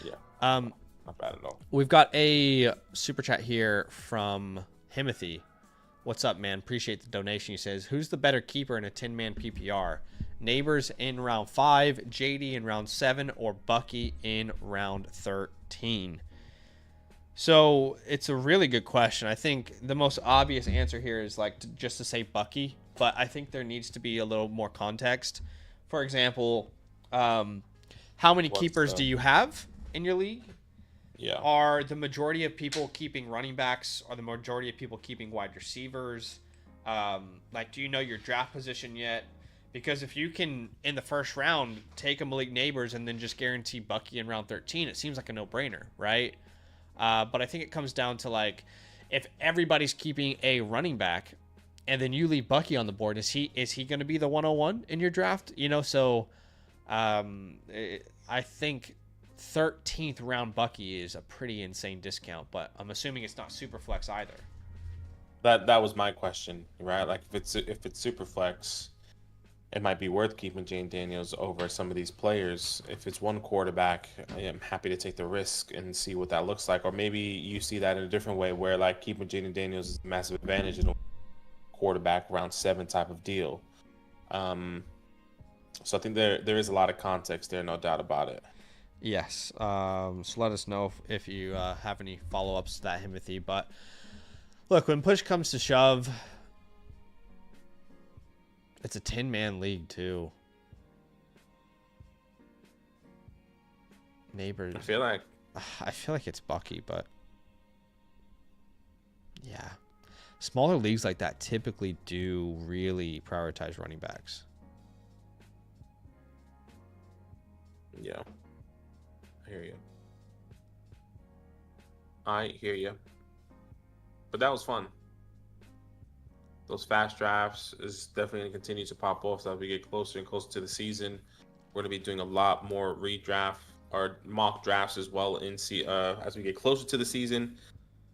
Speaker 2: Yeah. Not bad at all.
Speaker 1: We've got a super chat here from Himothy. What's up, man? Appreciate the donation. He says, who's the better keeper in a 10-man PPR? Neighbors in round 5, JD in round 7, or Bucky in round 13? So it's a really good question. I think the most obvious answer here is just to say Bucky, but I think there needs to be a little more context. For example, how many keepers do you have in your league?
Speaker 2: Yeah.
Speaker 1: Are the majority of people keeping running backs? Are the majority of people keeping wide receivers? Do you know your draft position yet? Because if you can, in the first round, take a Malik Neighbors and then just guarantee Bucky in round 13, it seems like a no-brainer, right? But I think it comes down to, if everybody's keeping a running back and then you leave Bucky on the board, is he going to be the 101 in your draft? I think 13th round Bucky is a pretty insane discount, but I'm assuming it's not super flex either.
Speaker 2: That was my question, right? Like if it's super flex, it might be worth keeping Jane Daniels over some of these players. If it's one quarterback, I am happy to take the risk and see what that looks like. Or maybe you see that in a different way, where keeping Jane Daniels is a massive advantage in a quarterback round 7 type of deal. So I think there is a lot of context there, no doubt about it.
Speaker 1: Yes. So let us know if you have any follow-ups to that, Himothy. But look, when push comes to shove, it's a 10-man league too. Neighbors.
Speaker 2: I feel like
Speaker 1: it's Bucky, but yeah. Smaller leagues like that typically do really prioritize running backs.
Speaker 2: Yeah. I hear you. But that was fun. Those fast drafts is definitely going to continue to pop off as we get closer and closer to the season. We're going to be doing a lot more redraft or mock drafts as well as we get closer to the season.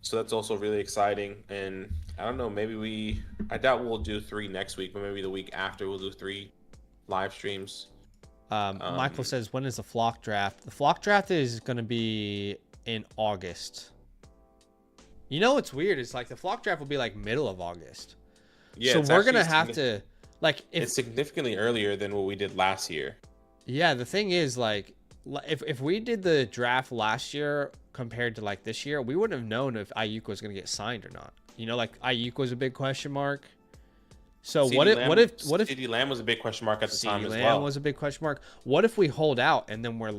Speaker 2: So that's also really exciting. And I don't know, I doubt we'll do 3 next week, but maybe the week after we'll do 3 live streams.
Speaker 1: Michael says, when is the flock draft? The flock draft is going to be in August. You know what's weird? It's the flock draft will be middle of August.
Speaker 2: Yeah,
Speaker 1: so we're going to have to
Speaker 2: it's significantly earlier than what we did last year.
Speaker 1: Yeah, the thing is if we did the draft last year compared to this year, we wouldn't have known if Ayuk was going to get signed or not. Ayuk was a big question mark. So what if
Speaker 2: CeeDee Lamb was a big question mark at the time as well? CeeDee Lamb
Speaker 1: was a big question mark. What if we hold out and then we're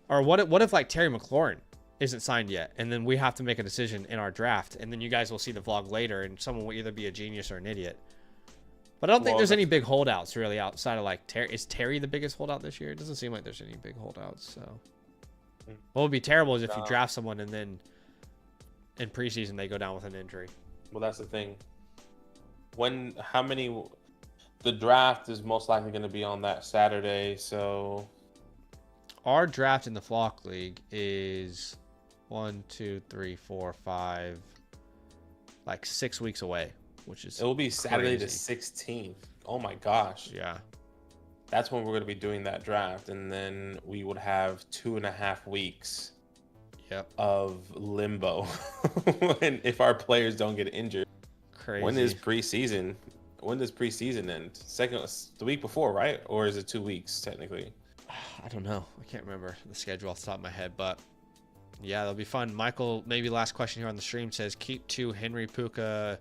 Speaker 1: or what if Terry McLaurin isn't signed yet, and then we have to make a decision in our draft, and then you guys will see the vlog later, and someone will either be a genius or an idiot. But I don't think there's any big holdouts really outside of Terry. Is Terry the biggest holdout this year? It doesn't seem like there's any big holdouts. So what would be terrible is if you draft someone and then in preseason they go down with an injury.
Speaker 2: Well, that's the thing. The draft is most likely going to be on that Saturday, so
Speaker 1: our draft in the Flock League is 1, 2, 3, 4, 5, 6 weeks away, which is
Speaker 2: it will be Saturday
Speaker 1: crazy.
Speaker 2: the 16th. Oh my gosh.
Speaker 1: Yeah.
Speaker 2: That's when we're going to be doing that draft, and then we would have 2.5 weeks of limbo. And if our players don't get injured,
Speaker 1: Crazy.
Speaker 2: when is preseason? When does preseason end? The week before, right? Or is it 2 weeks technically?
Speaker 1: I don't know. I can't remember the schedule off the top of my head, but yeah, that'll be fun. Michael, maybe last question here on the stream, says keep 2 Henry Puka.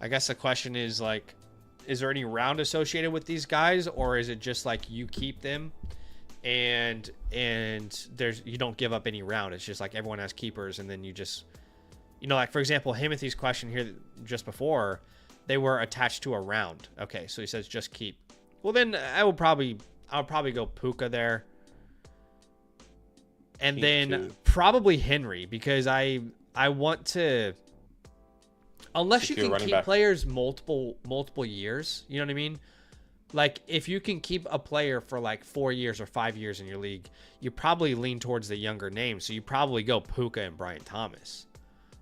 Speaker 1: I guess the question is like, is there any round associated with these guys, or is it just like you keep them and you don't give up any round? It's just like everyone has keepers, and then you just, like for example, Timothy's question here just before, they were attached to a round. Okay, so he says just keep. Well, then I'll probably go Puka there, and then probably Henry, because I want to. Unless you can keep players multiple years, you know what I mean? Like if you can keep a player for like 4 years or 5 years in your league, you probably lean towards the younger names. So you probably go Puka and Brian Thomas.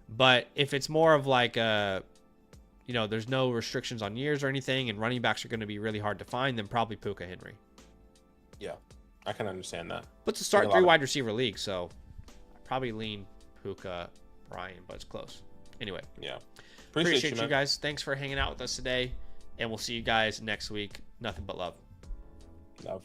Speaker 1: But if it's more of like there's no restrictions on years or anything, and running backs are going to be really hard to find, then probably Puka Henry.
Speaker 2: Yeah, I can understand that.
Speaker 1: But to start 3 wide receiver league, so I probably lean Puka Brian, but it's close. Anyway.
Speaker 2: Yeah.
Speaker 1: Appreciate you guys. Thanks for hanging out with us today, and we'll see you guys next week. Nothing but love.
Speaker 2: Love.